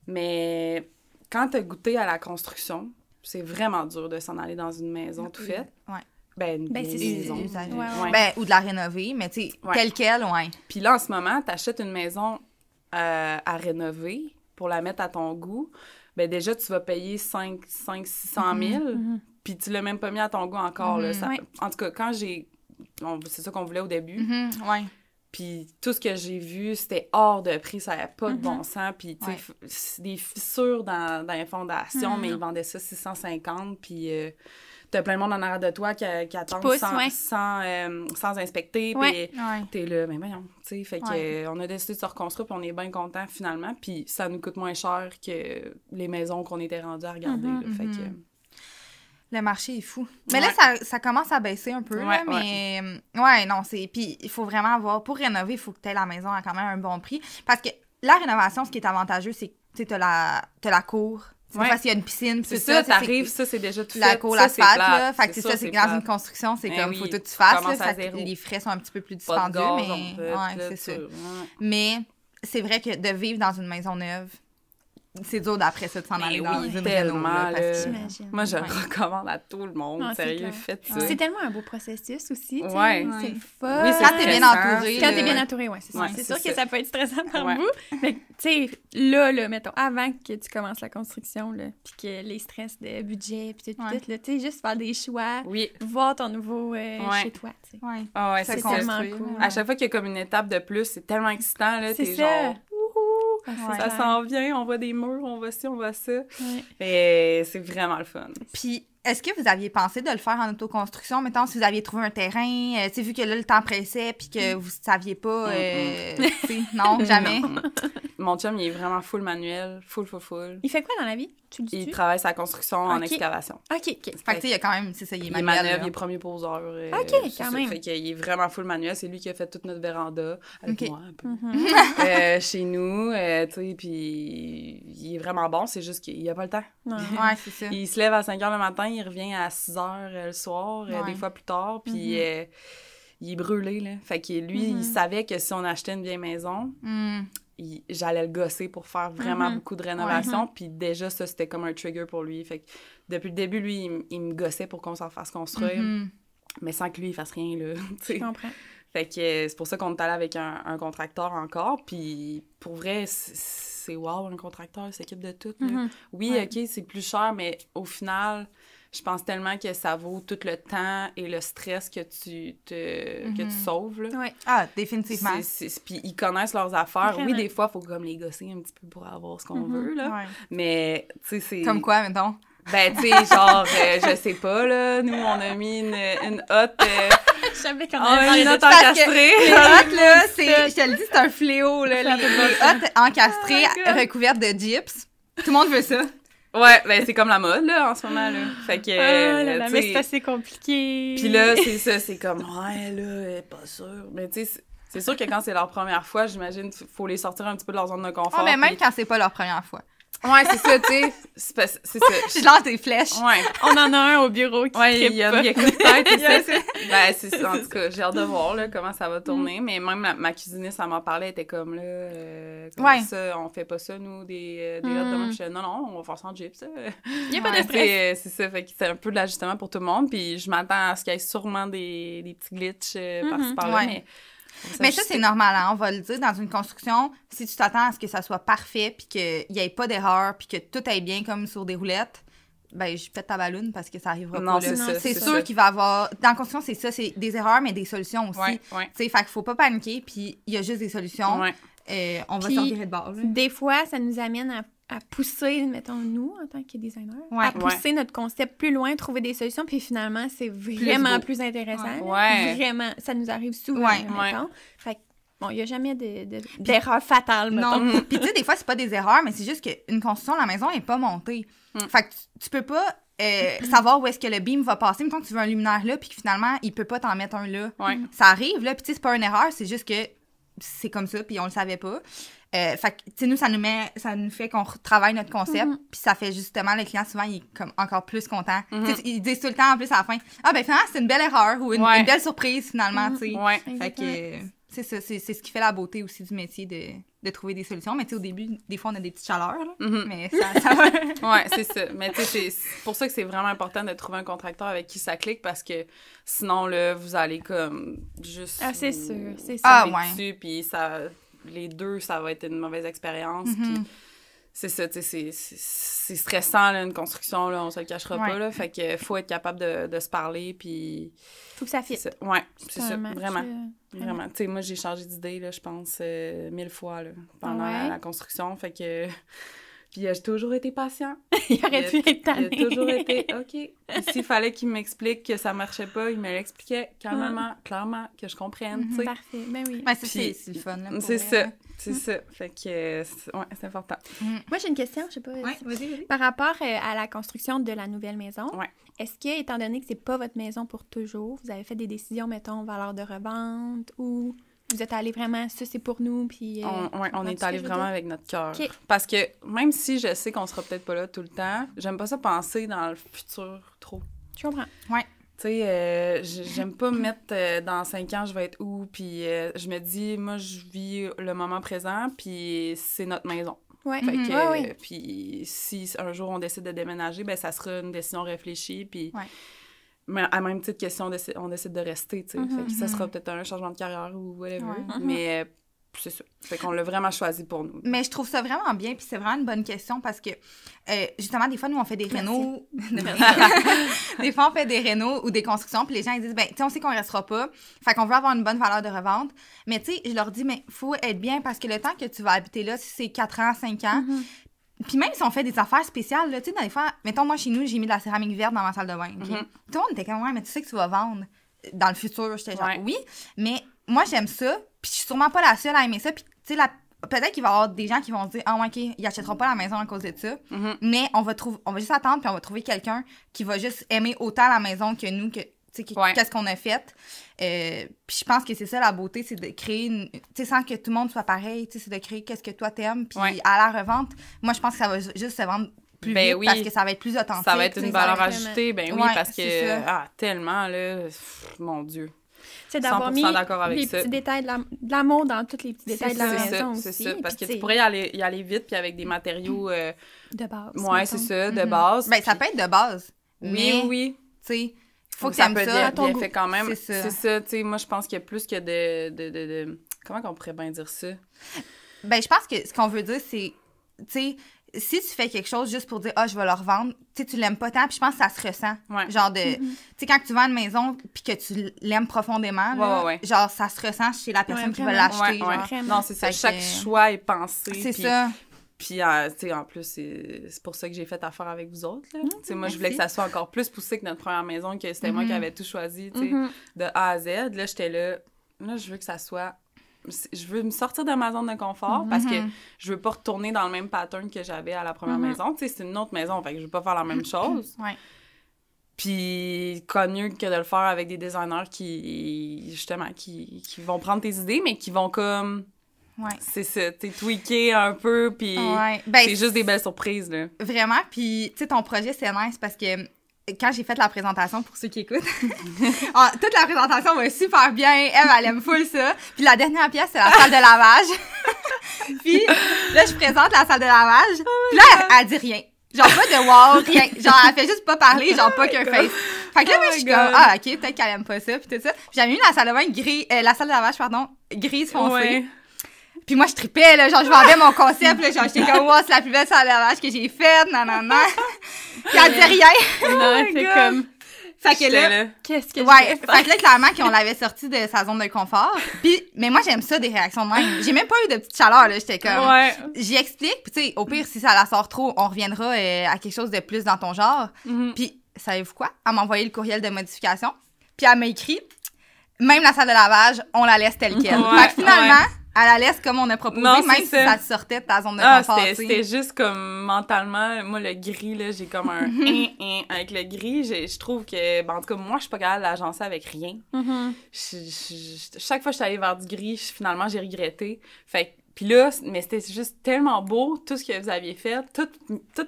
Mais quand t'as goûté à la construction, c'est vraiment dur de s'en aller dans une maison tout faite. Ouais. Ben, c'est maison. Ben, ou de la rénover, mais tu sais, telle quelle, Puis là, en ce moment, t'achètes une maison à rénover pour la mettre à ton goût. Ben déjà, tu vas payer 600 000. Puis tu l'as même pas mis à ton goût encore, là. Ça, en tout cas, quand c'est ça qu'on voulait au début. Puis tout ce que j'ai vu, c'était hors de prix, ça n'avait pas de bon sens. Puis, tu sais, des fissures dans les fondations, mais ils vendaient ça 650. Puis t'as plein de monde en arrière de toi qui attend sans inspecter. Puis t'es là, mais voyons, tu sais. Fait que on a décidé de se reconstruire, puis on est bien contents finalement. Puis ça nous coûte moins cher que les maisons qu'on était rendus à regarder, là. Fait que... Le marché est fou. Mais là, ça commence à baisser un peu, là, mais... non, c'est... Puis il faut vraiment avoir... Pour rénover, il faut que tu aies la maison à quand même un bon prix. Parce que la rénovation, ce qui est avantageux, c'est que tu as la cour. Parce qu'il y a une piscine, c'est ça, t'arrives, ça, c'est déjà tout fait. La cour, l'asphalte, là. Fait que c'est ça, c'est que dans une construction, c'est comme, faut tout que tu fasses, là. Les frais sont un petit peu plus dispendieux, mais... c'est ça. Mais c'est vrai que de vivre dans une maison neuve, c'est dur d'après ça de s'en aller dans une tellement, réno. Moi, je recommande à tout le monde. Sérieux, faites ça. C'est tellement un beau processus aussi. Ouais. C'est le fun. Oui, quand t'es bien entouré. Quand t'es bien entouré, oui, c'est ça. C'est sûr que ça peut être stressant pour vous. Mais tu sais, là, mettons, avant que tu commences la construction, là, puis que les stress de budget, puis tout, là, tu sais, juste faire des choix, voir ton nouveau chez toi, tu sais. C'est tellement cool. À chaque fois qu'il y a comme une étape de plus, c'est tellement excitant, là, t'es genre... ça s'en vient, on voit des murs, on voit ci, on voit ça. Et c'est vraiment le fun. Puis, est-ce que vous aviez pensé de le faire en autoconstruction? Mettons, si vous aviez trouvé un terrain, tu sais, vu que là, le temps pressait, puis que vous ne saviez pas, non, jamais. Non. Mon chum, il est vraiment full manuel, full. Il fait quoi dans la vie? Il travaille sa construction en excavation. OK. Fait que, tu sais, il y a quand même, c'est ça, il est manuel. Manœuvre, il est premier poseur. OK, quand même. Fait qu'il est vraiment full manuel. C'est lui qui a fait toute notre véranda, avec moi, un peu. Chez nous, tu sais, puis il est vraiment bon, c'est juste qu'il a pas le temps. C'est ça. Il se lève à 5 h le matin, il revient à 6 h le soir, des fois plus tard, puis il est brûlé, là. Fait que lui, il savait que si on achetait une vieille maison... j'allais le gosser pour faire vraiment beaucoup de rénovation, puis déjà, ça, c'était comme un trigger pour lui. Fait que depuis le début, lui, il me gossait pour qu'on s'en fasse construire, mais sans que lui, il fasse rien, là, tu sais. Je comprends. Fait que c'est pour ça qu'on est allé avec un contracteur encore, puis pour vrai, c'est wow, un contracteur, il s'occupe de tout, là. Oui, OK, c'est plus cher, mais au final... Je pense tellement que ça vaut tout le temps et le stress que tu sauves, là. Ouais. Ah, définitivement. Puis ils connaissent leurs affaires. Vraiment. Oui, des fois, il faut comme les gosser un petit peu pour avoir ce qu'on veut, là. Ouais. Mais, tu sais, c'est... Comme quoi, mettons? Ben, tu sais, genre, je sais pas, là. Nous, on a mis une hotte... Je savais qu'on avait une hotte encastrée. Les hottes, là, je te le dis, c'est un fléau, là. Les hottes encastrées, recouvertes de gyps. Tout le monde veut ça. Ouais, ben c'est comme la mode, là, en ce moment, là. Fait que... mais c'est assez compliqué. Puis là, c'est ça, c'est comme, ouais, là, pas sûr. Mais tu sais, c'est sûr que quand c'est leur première fois, j'imagine, faut les sortir un petit peu de leur zone de confort. Ah, mais même quand c'est pas leur première fois. Ouais, c'est ça, tu sais. C'est ça. Je lance des flèches. Ouais. On en a un au bureau qui il y a coup de tête, c'est ça. Ben, c'est ça. En tout cas, j'ai hâte de voir, là, comment ça va tourner. Mais même ma cuisiniste, elle m'en parlait, elle était comme, là, ça, on fait pas ça, nous, des hot dogs. Je disais, non, on va faire ça en Jeep, ça. Il n'y a pas de stress. C'est ça. Fait que c'est un peu de l'ajustement pour tout le monde. Puis je m'attends à ce qu'il y ait sûrement des petits glitches par-ci, par-là, mais ça, c'est normal, hein, on va le dire. Dans une construction, si tu t'attends à ce que ça soit parfait, puis qu'il n'y ait pas d'erreur, puis que tout aille bien comme sur des roulettes, ben, je pète ta balloune parce que ça arrivera pas. C'est sûr qu'il va y avoir... Dans la construction, c'est ça, c'est des erreurs, mais des solutions aussi. Ouais. Tu sais, fait qu'il faut pas paniquer, puis il y a juste des solutions. On va s'en virer de bord. Des fois, ça nous amène à pousser, mettons, nous, en tant que designers, à pousser notre concept plus loin, trouver des solutions, puis finalement, c'est vraiment plus intéressant. Vraiment, ça nous arrive souvent, mettons. Fait que, bon, il n'y a jamais d'erreur fatale, mettons. Non, puis tu sais, des fois, c'est pas des erreurs, mais c'est juste qu'une construction, la maison n'est pas montée. Fait que tu peux pas savoir où est-ce que le beam va passer. Mettons que tu veux un luminaire là, puis que finalement, il peut pas t'en mettre un là. Ça arrive, là, puis tu sais, c'est pas une erreur, c'est juste que c'est comme ça, puis on le savait pas. Fait que, tu sais, nous, ça nous fait qu'on travaille notre concept, puis ça fait justement, le client, souvent, il est comme encore plus content. Tu sais, ils disent tout le temps, en plus, à la fin, « Ah, ben finalement, c'est une belle erreur » ou une belle surprise, finalement, tu sais. Fait que, c'est ça, c'est ce qui fait la beauté aussi du métier de trouver des solutions. Mais tu sais, au début, des fois, on a des petites chaleurs, là, mais ça va. Ouais, c'est ça. Mais tu sais, c'est pour ça que c'est vraiment important de trouver un contracteur avec qui ça clique, parce que sinon, là, vous allez comme juste... Ah, c'est sûr, c'est ça. Ah, ouais. Puis ça... Les deux, ça va être une mauvaise expérience. Puis c'est ça, tu sais, c'est stressant, là, une construction, là, on se le cachera pas, là. Fait que faut être capable de se parler, puis... Faut que ça fitte. Ouais, c'est ça, vraiment. Vraiment. Tu sais, moi, j'ai changé d'idée, là, je pense, 1000 fois, là, pendant la construction. Fait que... Puis j'ai toujours été patient. Il aurait dû être tanné. Il a toujours été, OK. S'il fallait qu'il m'explique que ça marchait pas, il me l'expliquait calmement, clairement, que je comprenne, tu sais. Parfait, ben oui. Ben, c'est le fun, là. C'est ça, c'est ça. Fait que, c'est important. Moi, j'ai une question, je sais pas. Vas-y. Par rapport à la construction de la nouvelle maison, est-ce que, étant donné que c'est pas votre maison pour toujours, vous avez fait des décisions, mettons, valeur de revente, ou... Vous êtes allés vraiment, ça c'est pour nous, puis... on est allés vraiment avec notre cœur. Okay. Parce que même si je sais qu'on sera peut-être pas là tout le temps, j'aime pas ça penser dans le futur trop. Je comprends. Ouais. Tu sais, j'aime pas me mettre dans 5 ans, je vais être où, puis je me dis, moi, je vis le moment présent, puis c'est notre maison. Ouais. Fait que, puis si un jour on décide de déménager, ben ça sera une décision réfléchie, puis... Mais à même titre que si on décide de rester, tu sais. Fait que ça sera peut-être un changement de carrière ou whatever. Mais c'est ça. Fait qu'on l'a vraiment choisi pour nous. Mais je trouve ça vraiment bien, puis c'est vraiment une bonne question parce que, justement, des fois, nous, on fait des rénos. Des fois, on fait des rénos ou des constructions, puis les gens, ils disent, ben, tu sais, on sait qu'on restera pas. Fait qu'on veut avoir une bonne valeur de revente. Mais, tu sais, je leur dis, mais faut être bien parce que le temps que tu vas habiter là, si c'est 4 ans, 5 ans, puis même si on fait des affaires spéciales, là, tu sais, dans les fois, mettons, moi, chez nous, j'ai mis de la céramique verte dans ma salle de bain, OK? Tout le monde était comme, ouais, mais tu sais que tu vas vendre dans le futur. J'étais genre, oui, mais moi, j'aime ça, puis je suis sûrement pas la seule à aimer ça, puis tu sais, peut-être qu'il va y avoir des gens qui vont se dire, ah, ouais, OK, ils achèteront pas la maison à cause de ça, mais on va juste attendre, puis on va trouver quelqu'un qui va juste aimer autant la maison que nous, que qu'est-ce qu'on a fait. Puis je pense que c'est ça la beauté, c'est de créer tu sais, sans que tout le monde soit pareil, tu sais, c'est de créer qu'est-ce que toi t'aimes, puis à la revente, moi je pense que ça va juste se vendre plus vite parce que ça va être plus authentique. Ça va être une valeur ajoutée, parce que, tellement, là, mon Dieu. C'est d'avoir mis les petits détails de l'amour dans tous les petits détails de la maison aussi. C'est ça, parce que tu pourrais y aller vite, puis avec des matériaux... de base. Ouais, c'est ça, de base. Ben, ça peut être de base, mais, oui. Tu sais, faut que ça me ça à ton goût. Fait quand même. C'est ça, tu sais, moi, je pense qu'il y a plus que de... Comment qu'on pourrait bien dire ça? Ben, je pense que ce qu'on veut dire, c'est, tu sais, si tu fais quelque chose juste pour dire, je vais le revendre, tu sais, tu l'aimes pas tant, puis je pense que ça se ressent. Genre tu sais, quand tu vends une maison, puis que tu l'aimes profondément, là, genre, ça se ressent chez la personne qui va l'acheter. Non, c'est ça. Chaque choix est pensé. C'est ça. Puis, tu sais, en plus, c'est pour ça que j'ai fait affaire avec vous autres, là. Tu sais, moi, je voulais que ça soit encore plus poussé que notre première maison, que c'était moi qui avais tout choisi, tu sais, de A à Z. Là, j'étais là, je veux que ça soit... Je veux me sortir de ma zone de confort parce que je veux pas retourner dans le même pattern que j'avais à la première maison. Tu sais, c'est une autre maison, fait que je veux pas faire la même chose. Puis, quoi de mieux que de le faire avec des designers qui, justement, qui vont prendre tes idées, mais qui vont comme C'est ça, t'es tweaké un peu, puis c'est juste des belles surprises, là. Vraiment, puis tu sais, ton projet, c'est nice parce que quand j'ai fait la présentation, pour ceux qui écoutent, toute la présentation va super bien, elle aime full ça, puis la dernière pièce, c'est la salle de lavage. Puis là, je présente la salle de lavage, puis là, elle dit rien. Genre pas de wow, rien. Genre, elle fait juste pas parler, genre pas qu'un face. Fait que là, je suis comme, ok, peut-être qu'elle aime pas ça, puis tout ça. Puis j'avais mis la salle de lavage, grise foncée. Ouais. Puis moi, je tripais, là, genre, je vendais mon concept, là, genre, j'étais comme, wow, c'est la plus belle salle de lavage que j'ai faite, nanana. Puis elle dit rien. Non, c'est comme... Fait que là, qu'est-ce que je fais? Fait que là, clairement, qu'on l'avait sorti de sa zone de confort. Puis, mais moi, j'aime ça, des réactions de même. J'ai même pas eu de petite chaleur, là. J'étais comme, j'y explique. Puis, tu sais, au pire, si ça la sort trop, on reviendra à quelque chose de plus dans ton genre. Puis, savez-vous quoi? Elle m'a envoyé le courriel de modification. Puis, elle m'a écrit, même la salle de lavage, on la laisse telle quelle. Fait que finalement, elle la laisse comme on a proposé, même si ça sortait de ta zone de confort. C'était juste comme mentalement, moi, le gris, là, j'ai comme un avec le gris. Je trouve que, ben, en tout cas, moi, je suis pas capable de l'agencer avec rien. Chaque fois que je suis allée vers du gris, finalement, j'ai regretté. Fait que, puis là, mais c'était juste tellement beau, tout ce que vous aviez fait, tout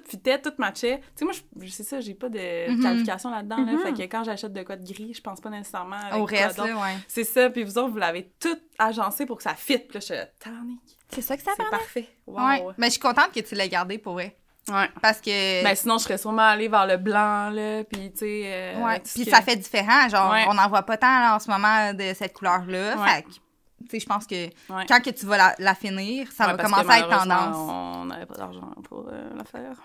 fitait, tout matchait. Tu sais, moi, c'est ça, j'ai pas de qualification là-dedans, là. Fait que quand j'achète de quoi de gris, je pense pas nécessairement avec au reste, là, C'est ça, puis vous autres, vous l'avez tout agencé pour que ça fit. Puis là, je suis tarnique. C'est ça que ça C'est parfait. Wow. Ouais. Mais je suis contente que tu l'aies gardé pour vrai. Ouais. Parce que... Ben, sinon, je serais sûrement allée vers le blanc, là, puis tu sais... puis ça fait différent, genre, on n'en voit pas tant, là, en ce moment, de cette couleur-là. Fait que... Tu sais, je pense que quand que tu vas la finir, ça va commencer à être tendance. On n'avait pas d'argent pour la faire.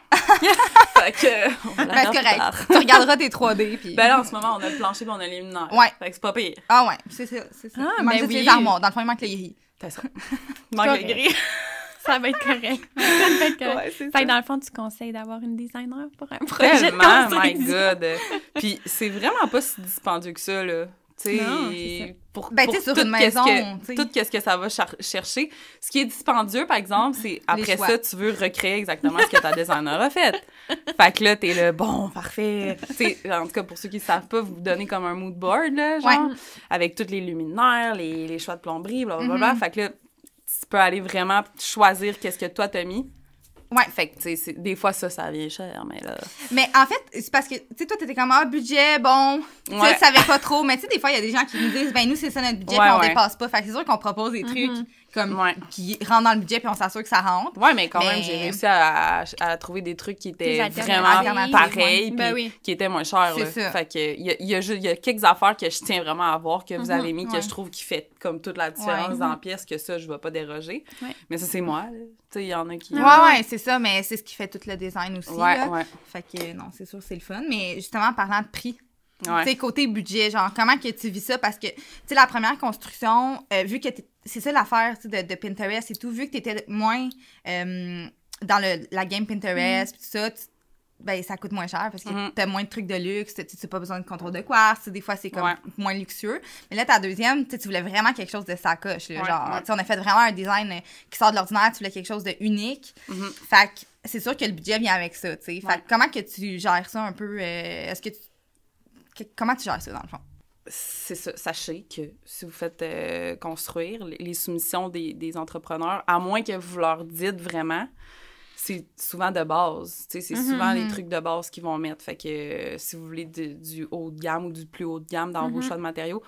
Fait que... Ben, c'est correct. Tu regarderas tes 3D, puis... Ben là, en ce moment, on a le plancher, puis on a les luminaires. Fait que c'est pas pire. Ah ouais, c'est ça. Il manque juste les armoires. Dans le fond, il manque le gris. C'est ça. Il manque le gris. Ça va être correct. Ça va être correct. Fait que dans le fond, tu conseilles d'avoir une designer pour un projet de construction. My God! Puis c'est vraiment pas si dispendieux que ça, là. Pour sur une maison, tout ce que ça va chercher. Ce qui est dispendieux, par exemple, c'est après ça, tu veux recréer exactement ce que ta designer a fait. Fait que là, t'es là, bon, parfait. T'sais, en tout cas, pour ceux qui ne savent pas, vous donnez comme un mood board, là, genre, avec tous les luminaires, les choix de plomberie, blablabla. Fait que là, tu peux aller vraiment choisir qu'est-ce que toi t'as mis. Ouais. Fait que, tu sais, des fois, ça vient cher, mais là... Mais en fait, c'est parce que, tu sais, toi, t'étais comme, budget, bon, tu sais, tu savais pas trop. Mais tu sais, des fois, il y a des gens qui nous disent, ben, nous, c'est ça notre budget, puis on dépasse pas. Fait que c'est sûr qu'on propose des trucs comme qui rentrent dans le budget, puis on s'assure que ça rentre. Ouais, mais quand même, j'ai réussi à trouver des trucs qui étaient vraiment pareils, puis qui étaient moins chers, là. Ça. Fait que, il y a quelques affaires que je tiens vraiment à voir, que vous avez mis, que je trouve qui fait comme toute la différence dans la pièce, que ça, je vais pas déroger. Mais ça, c'est moi, là. Tu sais, il y en a qui... Ouais, c'est ça, mais c'est ce qui fait tout le design aussi, là. Ouais. Fait que, non, c'est sûr, c'est le fun. Mais justement, en parlant de prix, tu sais, côté budget, genre, comment que tu vis ça? Parce que, tu sais, la première construction, vu que c'est ça l'affaire, tu sais, de Pinterest et tout, vu que t'étais moins dans la game Pinterest, pis tout ça, ben, ça coûte moins cher parce que t'as moins de trucs de luxe, tu n'as pas besoin de contrôle de quartz, des fois, c'est comme moins luxueux. Mais là, ta deuxième, tu voulais vraiment quelque chose de sacoche, là, genre, tu sais, on a fait vraiment un design qui sort de l'ordinaire, tu voulais quelque chose de unique. Fait que c'est sûr que le budget vient avec ça, tu sais. Fait que comment que tu gères ça un peu? Comment tu gères ça, dans le fond? C'est ça. Sachez que si vous faites construire les soumissions des entrepreneurs, à moins que vous leur dites vraiment, c'est souvent de base. Tu sais, c'est souvent les trucs de base qu'ils vont mettre. Fait que si vous voulez du haut de gamme ou du plus haut de gamme dans vos choix de matériaux,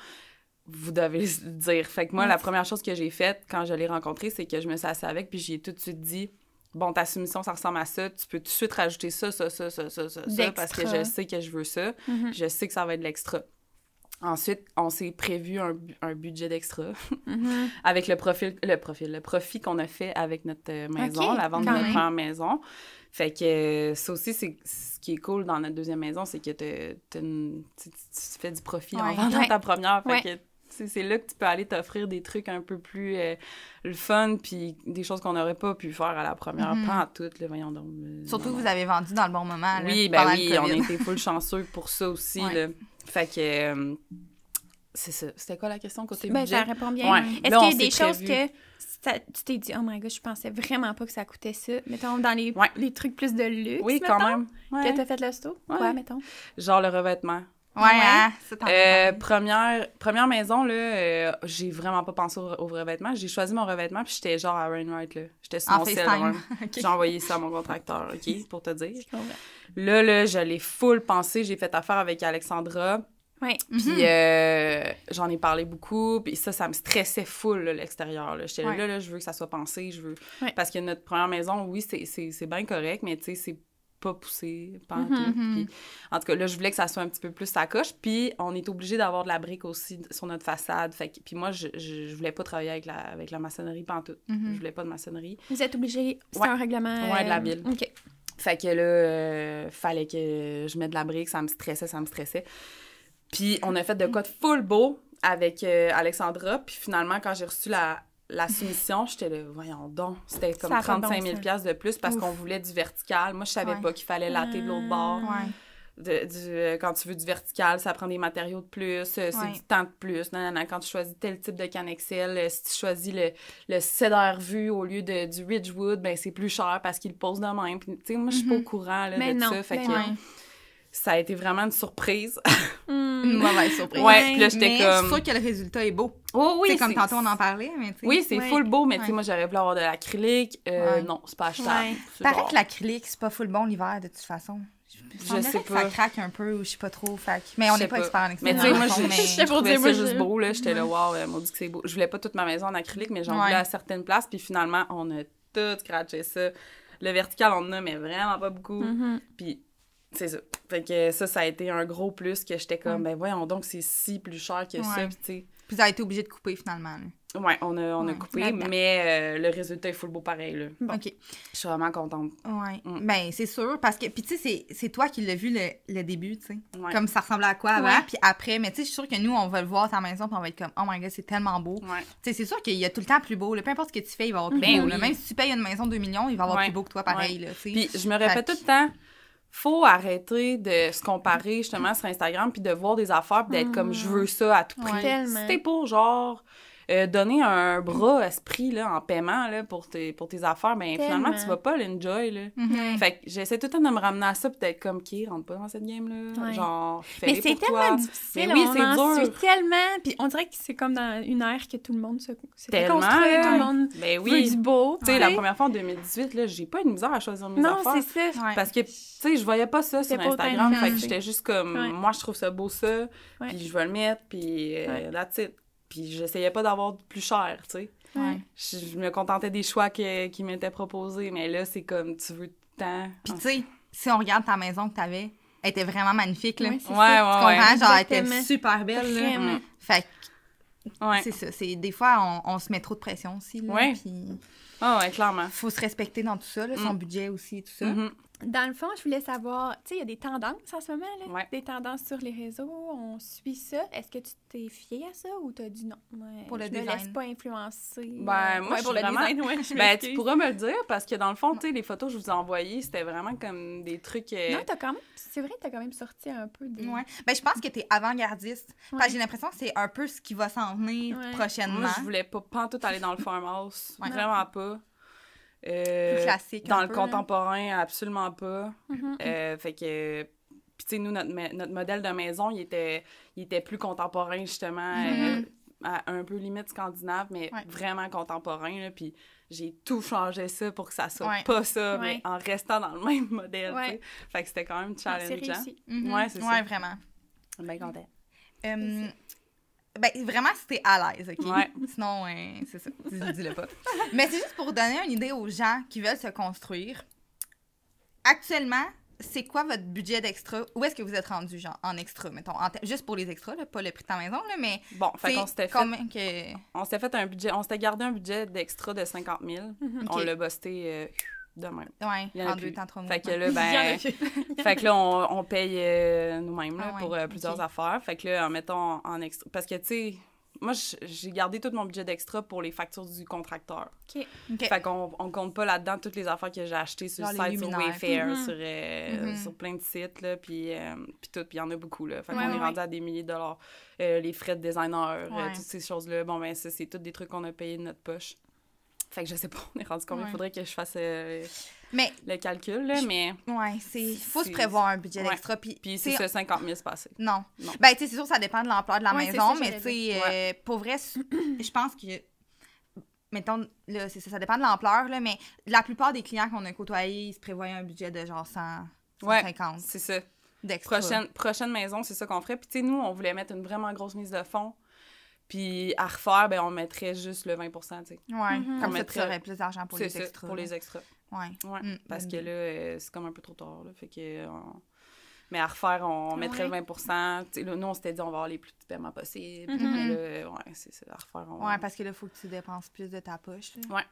vous devez le dire. Fait que moi, la première chose que j'ai faite quand je l'ai rencontré, c'est que je me suis assise avec, puis j'ai tout de suite dit, bon, ta soumission, ça ressemble à ça, tu peux tout de suite rajouter ça, parce que je sais que je veux ça, je sais que ça va être de l'extra. Ensuite, on s'est prévu un budget d'extra avec le profit qu'on a fait avec notre maison, la vente de notre première maison. Fait que ça aussi, c'est ce qui est cool dans notre deuxième maison, c'est que tu fais du profit en vendant ta première. Fait que c'est là que tu peux aller t'offrir des trucs un peu plus le fun, puis des choses qu'on n'aurait pas pu faire à la première. Pas en tout, là, voyons donc. Surtout que vous avez vendu dans le bon moment. Oui, là, on a été full chanceux pour ça aussi. Là. Fait que c'est ça. C'était quoi la question côté budget? Ça répond bien. Est-ce qu'il y a des choses que tu t'es dit, oh my God, je pensais vraiment pas que ça coûtait ça? Mettons, dans les trucs plus de luxe, quand même. Que t'as fait le sto? Quoi, mettons? Genre le revêtement. Première maison, là, j'ai vraiment pas pensé au revêtement. J'ai choisi mon revêtement, puis j'étais genre à Rainwright, là. J'étais sur mon ciel. Okay. J'ai envoyé ça à mon contracteur, OK, pour te dire. Là, je l'ai full pensé. J'ai fait affaire avec Alexandra. Ouais. Puis j'en ai parlé beaucoup, puis ça me stressait full, là, l'extérieur. Là. J'étais là, je veux que ça soit pensé, je veux... Parce que notre première maison, oui, c'est bien correct, mais tu sais, c'est pas poussé, pas en tout. Puis, en tout cas, là, je voulais que ça soit un petit peu plus sa coche, puis on est obligé d'avoir de la brique aussi sur notre façade. Fait que, puis moi, je voulais pas travailler avec la maçonnerie, pas en tout. Je voulais pas de maçonnerie. Vous êtes obligé, c'est un règlement... Ouais, de la ville. OK. Fait que là, fallait que je mette de la brique, ça me stressait. Puis on a fait de quoi de full beau avec Alexandra. Puis finalement, quand j'ai reçu la soumission, j'étais là, voyons donc. C'était comme 35 000 $ de plus parce qu'on voulait du vertical. Moi, je savais pas qu'il fallait latter de l'autre bord. Quand tu veux du vertical, ça prend des matériaux de plus, c'est du temps de plus. Quand tu choisis tel type de canne Excel, si tu choisis le cedar vu au lieu du Ridgewood, ben c'est plus cher parce qu'il le pose de même. Puis, tu sais, moi, je suis pas au courant là, de ça. Fait que ça a été vraiment une surprise. Une mauvaise surprise. Ouais, puis là, j'étais mais comme... je suis sûre que le résultat est beau. Oh, oui, c'est comme tantôt on en parlait, mais tu sais. Oui, c'est full beau, mais tu sais, moi, j'aurais voulu avoir de l'acrylique. Non, c'est pas achetable. Paraît que l'acrylique, c'est pas full bon l'hiver, de toute façon. Je sais pas. Ça craque un peu, ou je sais pas trop. Mais on n'est pas expert en extérieur. Mais tu sais, moi, je trouvais ça juste beau, là. J'étais là, wow, on dit que c'est beau. Je voulais pas toute ma maison en acrylique, mais j'en voulais à certaines places, puis finalement, on a tout scratché ça. Le vertical, on en a, mais vraiment pas beaucoup. Puis... c'est ça. Fait que ça a été un gros plus que j'étais comme, ben voyons donc, c'est si plus cher que ça, puis tu sais. Puis vous avez été obligé de couper, finalement. Là. Ouais, on a coupé, mais le résultat est full beau pareil, là. Bon. OK. Je suis vraiment contente. Ouais. Ben, c'est sûr, parce que, puis tu sais, c'est toi qui l'as vu le début, tu sais. Comme ça ressemblait à quoi avant, puis après, mais tu sais, je suis sûre que nous, on va le voir ta maison, puis on va être comme, oh my god, c'est tellement beau. Tu sais, c'est sûr qu'il y a tout le temps plus beau, là. Peu importe ce que tu fais, il va y avoir plus beau, là. Même si tu payes une maison de 2 millions, il va y avoir plus beau que toi, pareil, là, tu sais. Puis je me répète tout le temps, faut arrêter de se comparer justement sur Instagram puis de voir des affaires puis d'être comme je veux ça à tout prix. Si t'es pour genre donner un bras esprit là en paiement là pour tes affaires, ben finalement tu vas pas l'enjoy là. Fait que j'essaie tout le temps de me ramener à ça puis d'être comme qui rentre pas dans cette game là, genre fais-les pour toi. Mais c'est tellement difficile. Oui, c'est dur. Tellement puis on dirait que c'est comme dans une ère que tout le monde se fait construire, tout le monde veut du beau. Tu sais la première fois en 2018 là, j'ai pas eu de misère à choisir mes affaires. Non, c'est ça. Parce que tu sais, je voyais pas ça sur Instagram, fait que j'étais juste comme moi je trouve ça beau ça, puis je vais le mettre puis that's it. Puis j'essayais pas d'avoir plus cher, tu sais. Je me contentais des choix qui m'étaient proposés, mais là, c'est comme, tu veux tant... Puis tu sais, si on regarde ta maison que t'avais, elle était vraiment magnifique, là. Ouais, tu comprends? Genre, elle était super belle, là. Fait que, c'est ça. Des fois, on se met trop de pression aussi, là. Puis... clairement. Faut se respecter dans tout ça, là, son budget aussi, tout ça. Dans le fond, je voulais savoir, tu sais, il y a des tendances en ce moment, là, des tendances sur les réseaux, on suit ça. Est-ce que tu t'es fiée à ça ou t'as dit non? Pour le design. Je me laisse pas influencer. Ben, moi, pour le design, ben, tu pourras me le dire, parce que dans le fond, tu sais, les photos que je vous ai envoyées, c'était vraiment comme des trucs... Non, c'est vrai que t'as quand même sorti un peu de... Ouais. Ben, je pense que t'es avant-gardiste. Parce que j'ai l'impression que c'est un peu ce qui va s'en venir prochainement. Moi, je voulais pas tout aller dans le farmhouse. Vraiment pas. Plus classique. Dans le contemporain, absolument pas. Fait que... Puis, tu sais, nous, notre modèle de maison, il était plus contemporain, justement, un peu limite scandinave, mais vraiment contemporain, là. Puis j'ai tout changé ça pour que ça soit pas ça, mais en restant dans le même modèle, tu sais. Fait que c'était quand même challengeant. C'est réussi. C'est ça. Ouais, vraiment. Bien contente. Ben, vraiment, si t'es à l'aise, OK? Sinon, c'est ça. Dis-le pas. Mais c'est juste pour donner une idée aux gens qui veulent se construire. Actuellement, c'est quoi votre budget d'extra? Où est-ce que vous êtes rendu, genre, en extra, mettons? Juste pour les extras, là, pas le prix de ta maison, là, mais... Bon, fait qu'on s'était fait... On s'était fait un budget... On s'était gardé un budget d'extra de 50 000. On l'a busté... de même. En 2 temps, 3 mois. Fait que là, ben... fait que là, on paye nous-mêmes là, pour plusieurs affaires. Fait que là, en mettant en extra... Parce que, tu sais, moi, j'ai gardé tout mon budget d'extra pour les factures du contracteur. OK. Fait qu'on compte pas là-dedans toutes les affaires que j'ai achetées sur le site, sur Wayfair, sur plein de sites, là, puis tout. Puis il y en a beaucoup, là. Fait qu'on est rendu à des milliers de dollars. Les frais de designer, toutes ces choses-là. Bon, ben ça, c'est tous des trucs qu'on a payés de notre poche. Fait que je sais pas, on est rendu combien. Il faudrait que je fasse... le calcul, là, mais... Ouais, faut se prévoir un budget d'extra. Puis c'est ça, 50 000, c'est passé. Non. Ben, tu sais, c'est sûr, ça dépend de l'ampleur de la maison, mais tu sais, pour vrai, je pense que... Mettons, là, c'est ça dépend de l'ampleur, là, mais la plupart des clients qu'on a côtoyés, ils se prévoyaient un budget de genre 150. C'est ça. D'extra. Prochaine maison, c'est ça qu'on ferait. Puis, tu sais, nous, on voulait mettre une vraiment grosse mise de fonds. Puis, à refaire, ben on mettrait juste le 20 tu sais. Ouais. Comme ça, tu aurais plus d'argent pour les extras. C'est ça, pour les extras. Ouais. Parce que là, c'est comme un peu trop tard, là. Fait que... Mais à refaire, on mettrait le 20 t'sais, là, nous, on s'était dit, on va avoir les plus petits paiements possibles. Mais là, c'est ça, à refaire. Ouais, parce que là, il faut que tu dépenses plus de ta poche. Ouais.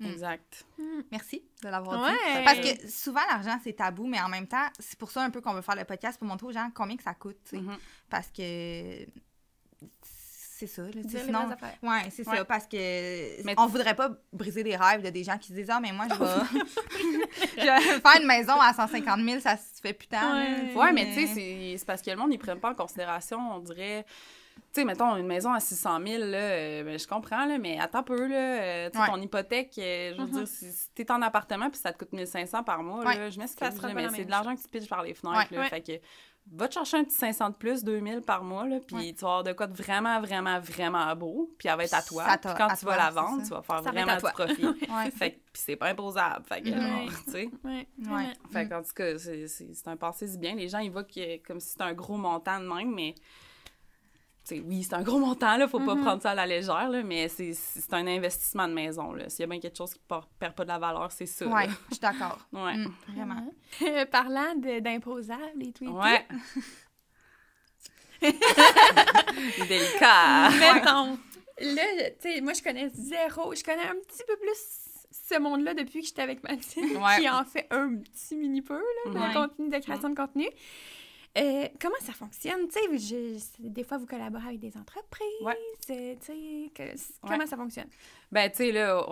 Exact. Merci de l'avoir dit. Parce que souvent, l'argent, c'est tabou, mais en même temps, c'est pour ça un peu qu'on veut faire le podcast pour montrer aux gens combien que ça coûte, tu sais. Parce que... C'est ça, là. Sinon, c'est ça, parce que on voudrait pas briser les rêves de des gens qui se disent « Ah, mais moi, je vais faire une maison à 150 000, ça se fait plus tant. » Ouais, mais tu sais, c'est parce que le monde, ils prennent pas en considération, on dirait... Tu sais, mettons, une maison à 600 000, là, ben, je comprends, là, mais attends un peu, là, tu sais, ton hypothèque, je veux dire, si t'es en appartement puis ça te coûte 1 500 par mois, là, je m'excuse, mais c'est de l'argent que tu pitches par les fenêtres, là, fait que... Va te chercher un petit 500 de plus, 2000 par mois, là, puis tu vas avoir de quoi de vraiment, vraiment, vraiment beau, puis elle va être à toi. Puis quand tu vas la vendre, tu vas faire vraiment du profit. Fait que puis c'est pas imposable. Fait que, tu sais. Fait qu'en tout cas, c'est un passé si bien. Les gens, ils voient que, comme si c'était un gros montant de même, mais... oui, c'est un gros montant, là, faut pas prendre ça à la légère, là, mais c'est un investissement de maison, là. S'il y a bien quelque chose qui perd pas de la valeur, c'est ça. Oui, je suis d'accord. Vraiment. Parlant d'imposables et tout. Ouais. Délicat. Mettons, là, tu sais, moi, je connais un petit peu plus ce monde-là depuis que j'étais avec Mathilde, qui en fait un petit mini-peu, là, de contenu, de création de contenu. Comment ça fonctionne? Tu sais, des fois, vous collaborez avec des entreprises. Comment ça fonctionne? Ben, tu sais, là,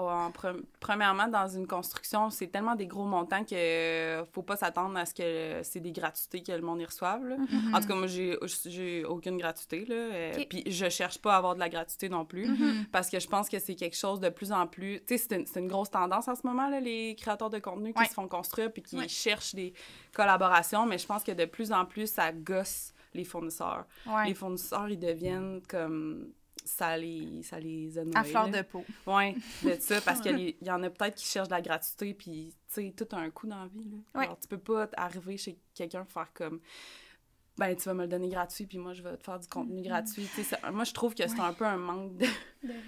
premièrement, dans une construction, c'est tellement des gros montants que faut pas s'attendre à ce que c'est des gratuités que le monde y reçoive, là. En tout cas, moi, j'ai aucune gratuité, là. Puis je cherche pas à avoir de la gratuité non plus, parce que je pense que c'est quelque chose de plus en plus... Tu sais, c'est une grosse tendance en ce moment, là, les créateurs de contenu qui se font construire puis qui cherchent des collaborations, mais je pense que de plus en plus, ça gosse les fournisseurs. Les fournisseurs, ils deviennent comme... Ça les annoie. À fleur de peau. Oui, de ça, parce qu'il y en a peut-être qui cherchent de la gratuité, puis, tu sais, tout a un coût dans la vie, là. Alors, tu peux pas arriver chez quelqu'un et faire comme... Ben, tu vas me le donner gratuit, puis moi, je vais te faire du contenu gratuit. Moi, je trouve que c'est un peu un manque de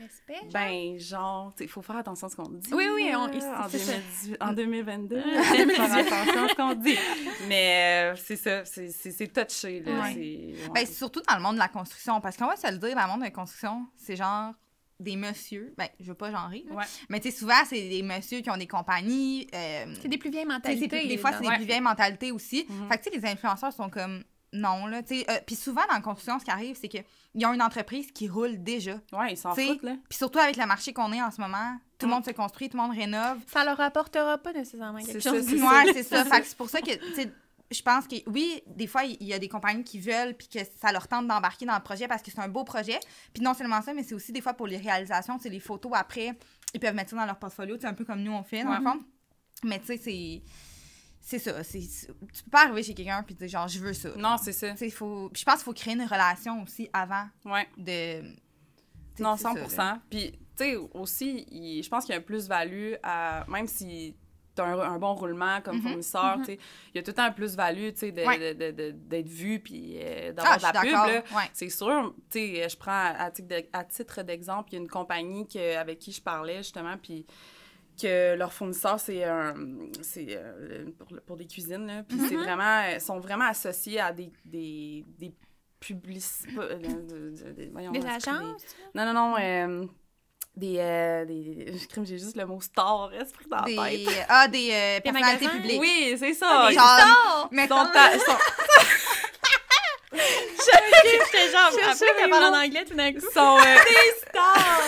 respect. Ben, genre, il faut faire attention à ce qu'on dit. Oui, en 2022, il faut faire attention à ce qu'on dit. Mais c'est ça, c'est touché, là. Ben, surtout dans le monde de la construction, parce qu'on va se le dire, le monde de la construction, c'est genre des messieurs, ben, je veux pas genrer, mais tu sais, souvent, c'est des messieurs qui ont des compagnies. C'est des plus vieilles mentalités. Des fois, c'est des plus vieilles mentalités aussi. Fait que, tu sais, les influenceurs sont comme... Non, là, tu sais. Puis souvent, dans la construction, ce qui arrive, c'est qu'ils ont une entreprise qui roule déjà. Ouais, ils s'en foutent, là. Puis surtout avec le marché qu'on est en ce moment, tout le monde se construit, tout le monde rénove. Ça leur apportera pas nécessairement quelque chose. C'est ça. Fait que c'est pour ça que, tu sais, je pense que, oui, des fois, il y a des compagnies qui veulent puis que ça leur tente d'embarquer dans le projet parce que c'est un beau projet. Puis non seulement ça, mais c'est aussi des fois pour les réalisations, c'est les photos après, ils peuvent mettre ça dans leur portfolio, c'est un peu comme nous, on fait, dans le fond. Mais tu sais, c'est ça. Tu peux pas arriver chez quelqu'un puis dire genre, je veux ça. Non, c'est ça. Puis je pense qu'il faut créer une relation aussi avant de... Non, 100%. Puis, tu sais, aussi, je pense qu'il y a un plus-value à... Même si t'as un bon roulement comme fournisseur, tu sais, il y a tout le temps un plus-value, tu sais, d'être vu puis d'avoir de la pub, là. C'est sûr. Tu sais, je prends à titre d'exemple, il y a une compagnie avec qui je parlais, justement, puis que leur fournisseur, c'est pour des cuisines, là. Puis c'est vraiment... Ils sont vraiment associés à des publicités... Des agences? Non. J'ai juste le mot star, esprit dans la tête. Des personnalités publiques. Oui, c'est ça. Des stars! J'étais genre, après qu'elle parle en anglais tout d'un coup. Des stars!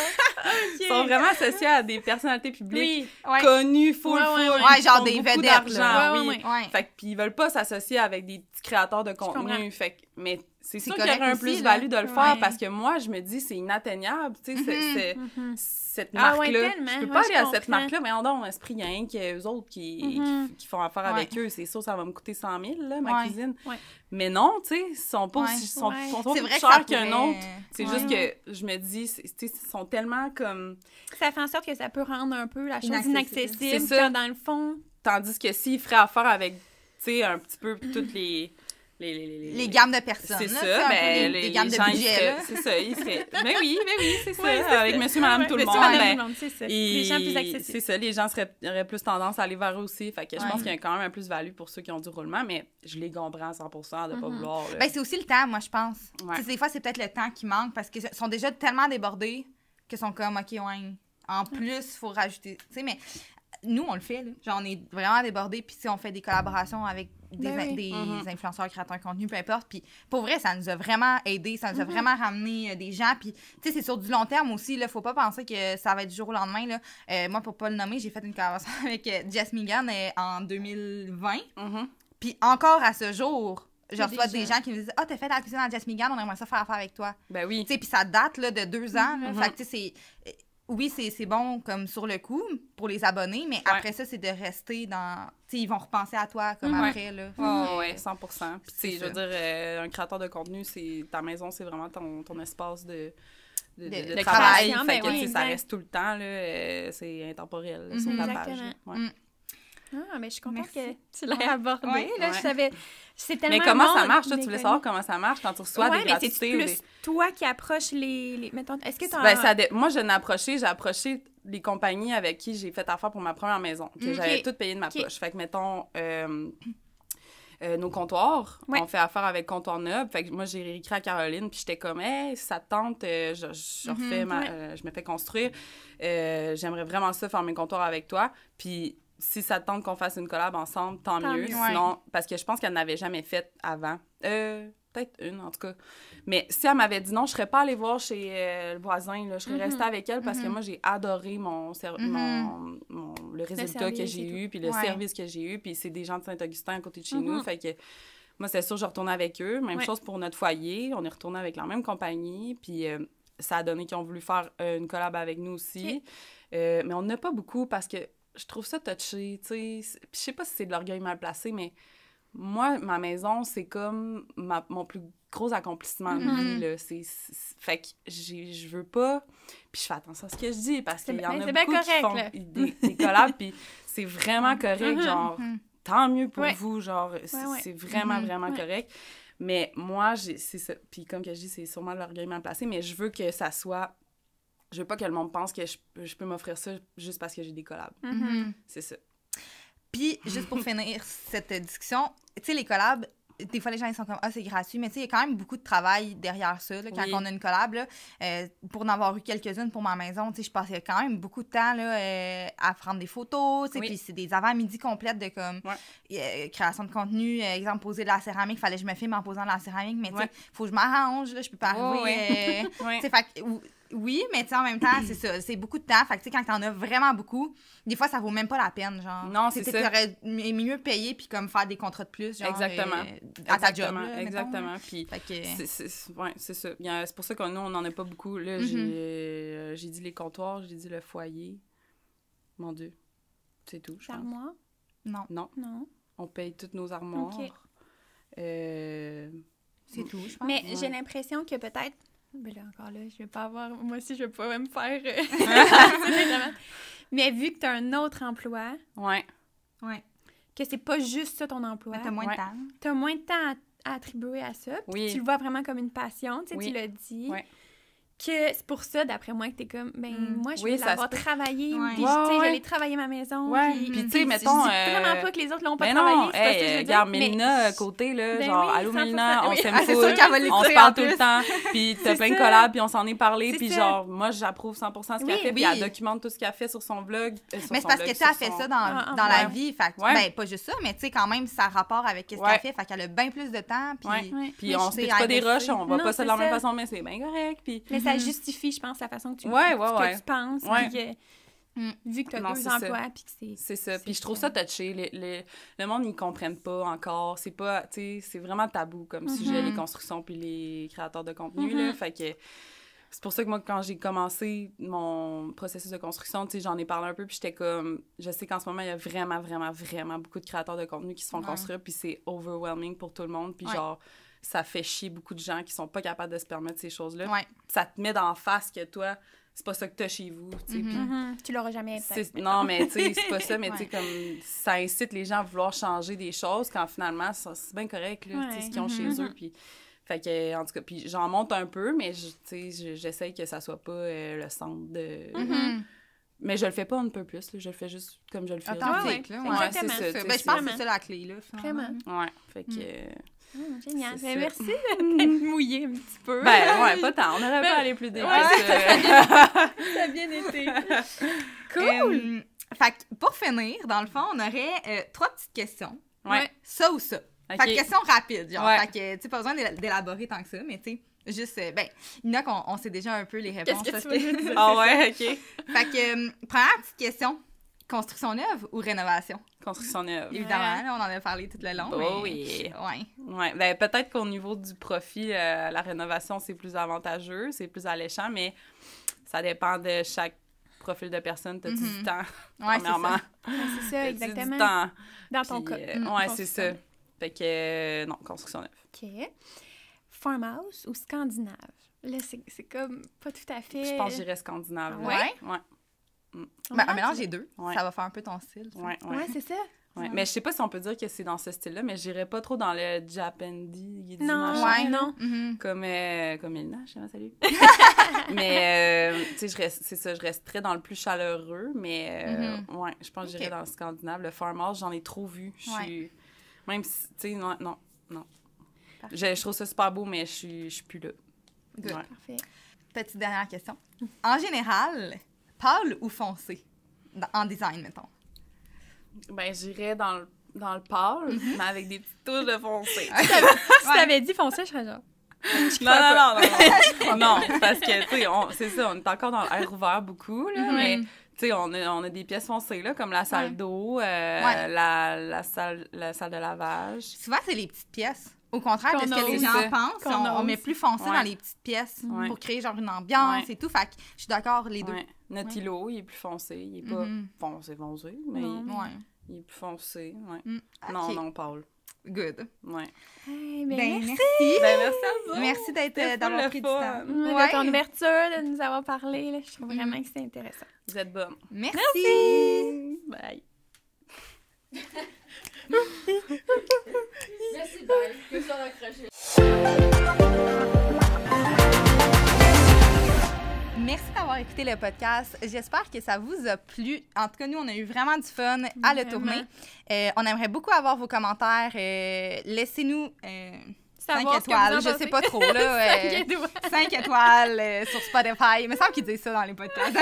Sont vraiment associés à des personnalités publiques connues, full, genre des vedettes, d'argent, Fait que, puis ils veulent pas s'associer avec des petits créateurs de contenu. Fait que, mais c'est sûr qu'il y aurait un plus-value de le faire parce que moi, je me dis, c'est inatteignable, tu sais, cette marque-là. Je peux pas aller à cette marque-là, mais on esprit, il y a rien qu'eux autres qui font affaire avec eux. C'est sûr, ça va me coûter 100 000, là, ma cuisine. Mais non, tu sais, ils sont pas aussi plus chers qu'un autre. C'est juste que je me dis, ils sont tellement comme... Ça fait en sorte que ça peut rendre un peu la chose inaccessible. C'est ça. Dans le fond... Tandis que s'ils feraient affaire avec, tu sais, un petit peu toutes les gammes de personnes. C'est ça, mais les gammes de budget. C'est ça, ils seraient... Mais oui, c'est ça. Avec monsieur, madame, tout le monde. C'est ça. Les gens plus accessibles. C'est ça, les gens auraient plus tendance à aller vers eux aussi. Fait que je pense qu'il y a quand même un plus-value pour ceux qui ont du roulement, mais je les comprends à 100% de pas vouloir. Ben, c'est aussi le temps, moi, je pense. Des fois, c'est peut-être le temps qui manque parce qu'ils sont déjà tellement débordés qu'ils sont comme, OK, en plus, il faut rajouter. Tu sais, mais nous, on le fait, là. Genre, on est vraiment débordés, puis on fait des collaborations avec des influenceurs, créateurs de contenu, peu importe. Puis pour vrai, ça nous a vraiment aidés, ça nous a vraiment ramené des gens. Puis, tu sais, c'est sur du long terme aussi, là. Faut pas penser que ça va être du jour au lendemain, là. Moi, pour pas le nommer, j'ai fait une collaboration avec Jess Megan en 2020. Puis encore à ce jour, je reçois des gens qui me disent « Ah, t'as fait la cuisine à Jess Megan, on aimerait ça faire affaire avec toi. » Ben oui. Tu sais, puis ça date, là, de 2 ans, là. Fait que, tu sais, oui, c'est bon comme sur le coup pour les abonnés, mais après ça, c'est de rester dans... Tu sais, ils vont repenser à toi comme après, là. Oui, 100%. Puis, tu sais, je veux dire, un créateur de contenu, ta maison, c'est vraiment ton espace de travail. Fait que, ça reste tout le temps, là. C'est intemporel, sur ta page. Ah, mais je suis contente que tu l'aies abordé. Là, je savais... C'est tellement mais comment ça marche? Toi, tu voulais savoir comment ça marche quand tu reçois des gratuités? Mais c'est plus toi qui approches les... Mettons, est-ce que tu moi, j'ai approché les compagnies avec qui j'ai fait affaire pour ma première maison, que j'avais tout payé de ma poche. Fait que, mettons... nos comptoirs, on fait affaire avec Comptoir Noble. Fait que moi, j'ai écrit à Caroline, puis j'étais comme, hey, si ça te tente, je refais je me fais construire. J'aimerais vraiment ça, faire mes comptoirs avec toi. Puis si ça te tente qu'on fasse une collab ensemble, tant mieux. Sinon, parce que je pense qu'elle n'avait jamais fait avant. Peut-être une, en tout cas. Mais si elle m'avait dit non, je serais pas allée voir chez le voisin, là. Je serais restée avec elle parce que moi, j'ai adoré le résultat que j'ai eu, puis le service que j'ai eu, puis c'est des gens de Saint-Augustin à côté de chez nous. Fait que moi, c'est sûr, je retournais avec eux. Même chose pour notre foyer. On est retourné avec la même compagnie, puis ça a donné qu'ils ont voulu faire une collab avec nous aussi. Mais on n'a pas beaucoup parce que je trouve ça touché, tu sais. Je sais pas si c'est de l'orgueil mal placé, mais moi, ma maison, c'est comme mon plus gros accomplissement de vie, là. Fait que je veux pas... Puis je fais attention à ce que je dis, parce qu'il y en a beaucoup qui font des collabs, puis c'est vraiment correct, genre, tant mieux pour vous, genre, c'est vraiment, vraiment correct. Mais moi, c'est ça. Puis comme que je dis, c'est sûrement de l'orgueil mal placé, mais je veux que ça soit... Je veux pas que le monde pense que je peux m'offrir ça juste parce que j'ai des collabs. C'est ça. Puis, juste pour finir cette discussion, tu sais, les collabs, des fois, les gens, ils sont comme « Ah, c'est gratuit », mais tu sais, il y a quand même beaucoup de travail derrière ça, là, quand on a une collab, là. Pour en avoir eu quelques-unes pour ma maison, tu sais, je passais quand même beaucoup de temps, là, à prendre des photos, tu sais, puis c'est des avant-midi complètes de, comme, création de contenu, exemple, poser de la céramique, fallait que je me filme en posant de la céramique, mais tu sais, faut que je m'arrange, là, je peux pas arriver, tu sais, fait que... Oui, mais tu sais, en même temps, c'est ça, c'est beaucoup de temps. Fait que, tu sais, quand t'en as vraiment beaucoup, des fois, ça vaut même pas la peine, genre. Non, c'est ça. T'aurais mieux payer puis comme faire des contrats de plus, genre. Exactement. À ta job, là, exactement. Puis, c'est ça. C'est pour ça que nous, on n'en a pas beaucoup. Là, j'ai dit les comptoirs, j'ai dit le foyer. Mon Dieu. C'est tout, je pense. L'armoire? Non. On paye toutes nos armoires. OK. C'est tout, je pense. Mais j'ai l'impression que peut-être... Mais là, encore là, je vais pas avoir... Moi aussi, je vais pas me faire... Mais vu que tu as un autre emploi... Ouais. Que c'est pas juste ça, ton emploi. Mais t'as moins de temps. T'as moins de temps à attribuer à ça. Puis tu le vois vraiment comme une passion, tu sais, tu l'as dit. Que c'est pour ça, d'après moi, que t'es comme, moi, je veux l'avoir travaillé. Puis, tu sais, j'allais travailler ma maison. Puis, tu sais, mettons... Je dis vraiment pas que les autres l'ont pas travaillé. C'est pas ce que je veux dire. Regarde, Mélina, côté, là, genre, allô, Mélina, on s'aime full, on se parle tout le temps. Puis, t'as plein de collabs, puis on s'en est parlé. Puis, genre, moi, j'approuve 100% ce qu'elle fait. Puis, elle documente tout ce qu'elle fait sur son blog. Mais c'est parce que tu as fait ça dans la vie. Fait ben, pas juste ça, mais tu sais, quand même, ça a rapport avec ce qu'elle fait. Fait qu'elle a bien plus de temps. Puis, on se pitche pas des rushs, on va pas ça de la même façon, mais c'est bien correct. Mais ça justifie, je pense, la façon que tu penses. Vu que tu as 2 emplois, puis que c'est... C'est ça. Puis je trouve ça touché. Le monde, ils comprennent pas encore. C'est pas, tu sais, c'est vraiment tabou comme sujet, les constructions puis les créateurs de contenu, là. Fait que c'est pour ça que moi, quand j'ai commencé mon processus de construction, tu sais, j'en ai parlé un peu, puis j'étais comme... Je sais qu'en ce moment, il y a vraiment, vraiment, vraiment beaucoup de créateurs de contenu qui se font construire, puis c'est overwhelming pour tout le monde. Puis genre, ça fait chier beaucoup de gens qui sont pas capables de se permettre ces choses-là. Ça te met d'en face que toi... C'est pas ça que t'as chez vous, tu sais. Tu l'auras jamais peut-être. Non, mais tu sais, c'est pas ça, mais tu sais, comme ça incite les gens à vouloir changer des choses quand finalement, c'est bien correct, là, tu sais, ce qu'ils ont chez eux, puis... Fait que, en tout cas, puis j'en monte un peu, mais tu sais, j'essaye que ça soit pas le centre de... Mais je le fais pas un peu plus, là, je le fais juste comme je le fais. Authentique, là. Ouais, c'est ça. Ben, je pense que c'est ça la clé, là, Vraiment. Ouais, fait que... génial. Merci d'être mouillée un petit peu. Ben, ouais, pas tant. On aurait pas allé plus dégueu. Ça a bien été. Cool! Fait que pour finir, dans le fond, on aurait 3 petites questions. Ouais. Ça ou ça. Fait que question rapide, genre. Ouais. Fait que, tu sais, pas besoin d'élaborer tant que ça, mais tu sais, juste, ben, il y en a qu'on sait déjà un peu les réponses. Qu'est-ce que tu veux dire? Ah ouais, OK. Fait que, première petite question. Construction neuve ou rénovation? Construction neuve. Évidemment, là, on en a parlé tout le long. Oh oui. Ouais. Ben, peut-être qu'au niveau du profit, la rénovation, c'est plus avantageux, c'est plus alléchant, mais ça dépend de chaque profil de personne. T'as-tu du temps? Ouais, premièrement? C'est ça, exactement. Du temps? Dans ton cas. Ouais, c'est ça. Fait que, non, construction neuve. OK. Farmhouse ou scandinave? Là, c'est comme pas tout à fait... Je pense que j'irais scandinave. Ouais? Ouais. Ben, un mélange des deux. Ouais. Ça va faire un peu ton style. Ouais, c'est ça. Ouais. Mais je sais pas si on peut dire que c'est dans ce style-là, mais j'irais pas trop dans le Japandi. Non. Comme Elna, je sais pas, salut. Mais, tu sais, je resterais dans le plus chaleureux, mais ouais, je pense que j'irais dans le scandinave. Le farmhouse, j'en ai trop vu. Je suis... Même si, tu sais, non. Je trouve ça super beau, mais je suis plus là. Good. Ouais. Parfait. Petite dernière question. En général, pâle ou foncé? En design, mettons. Ben, j'irais dans le pâle, mais avec des petites touches de foncé. Si t'avais dit foncé, je serais genre... Non, parce que, tu sais, c'est ça, on est encore dans l'air ouvert beaucoup, là, mais... Tu sais, on a des pièces foncées, là, comme la salle d'eau, la salle de lavage. Souvent, c'est les petites pièces. Au contraire de ce que les gens pensent, on met plus foncé dans les petites pièces pour créer genre une ambiance et tout. Fait que je suis d'accord, les deux. Notre îlot, il est plus foncé. Il est pas foncé, mais il est plus foncé. Non, Paul. Good. Ouais. Hey, merci. Ben, merci à vous. Merci d'avoir pris du temps. De ton ouverture, de nous avoir parlé. Là, je trouve vraiment que c'est intéressant. Vous êtes bonne. Merci. Bye. Merci, bye. Je peux s'en accrocher. Merci d'avoir écouté le podcast. J'espère que ça vous a plu. En tout cas, nous, on a eu vraiment du fun à le tourner. On aimerait beaucoup avoir vos commentaires. Laissez-nous 5 étoiles. Je sais pas trop. Là, 5 étoiles sur Spotify. Il me semble qu'ils disent ça dans les podcasts.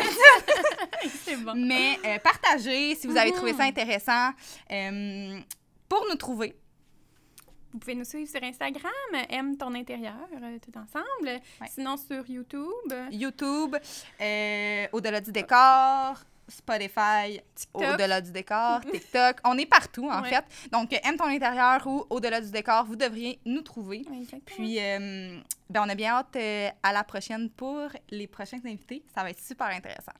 C'est bon. Mais partagez si vous avez trouvé ça intéressant. Pour nous trouver, vous pouvez nous suivre sur Instagram, Aime ton intérieur, tout ensemble. Sinon, sur YouTube. Au-delà du décor, Spotify, TikTok. Au-delà du décor, TikTok. On est partout, en fait. Donc, Aime ton intérieur ou Au-delà du décor, vous devriez nous trouver. Exactement. Puis, on a bien hâte à la prochaine pour les prochains invités. Ça va être super intéressant.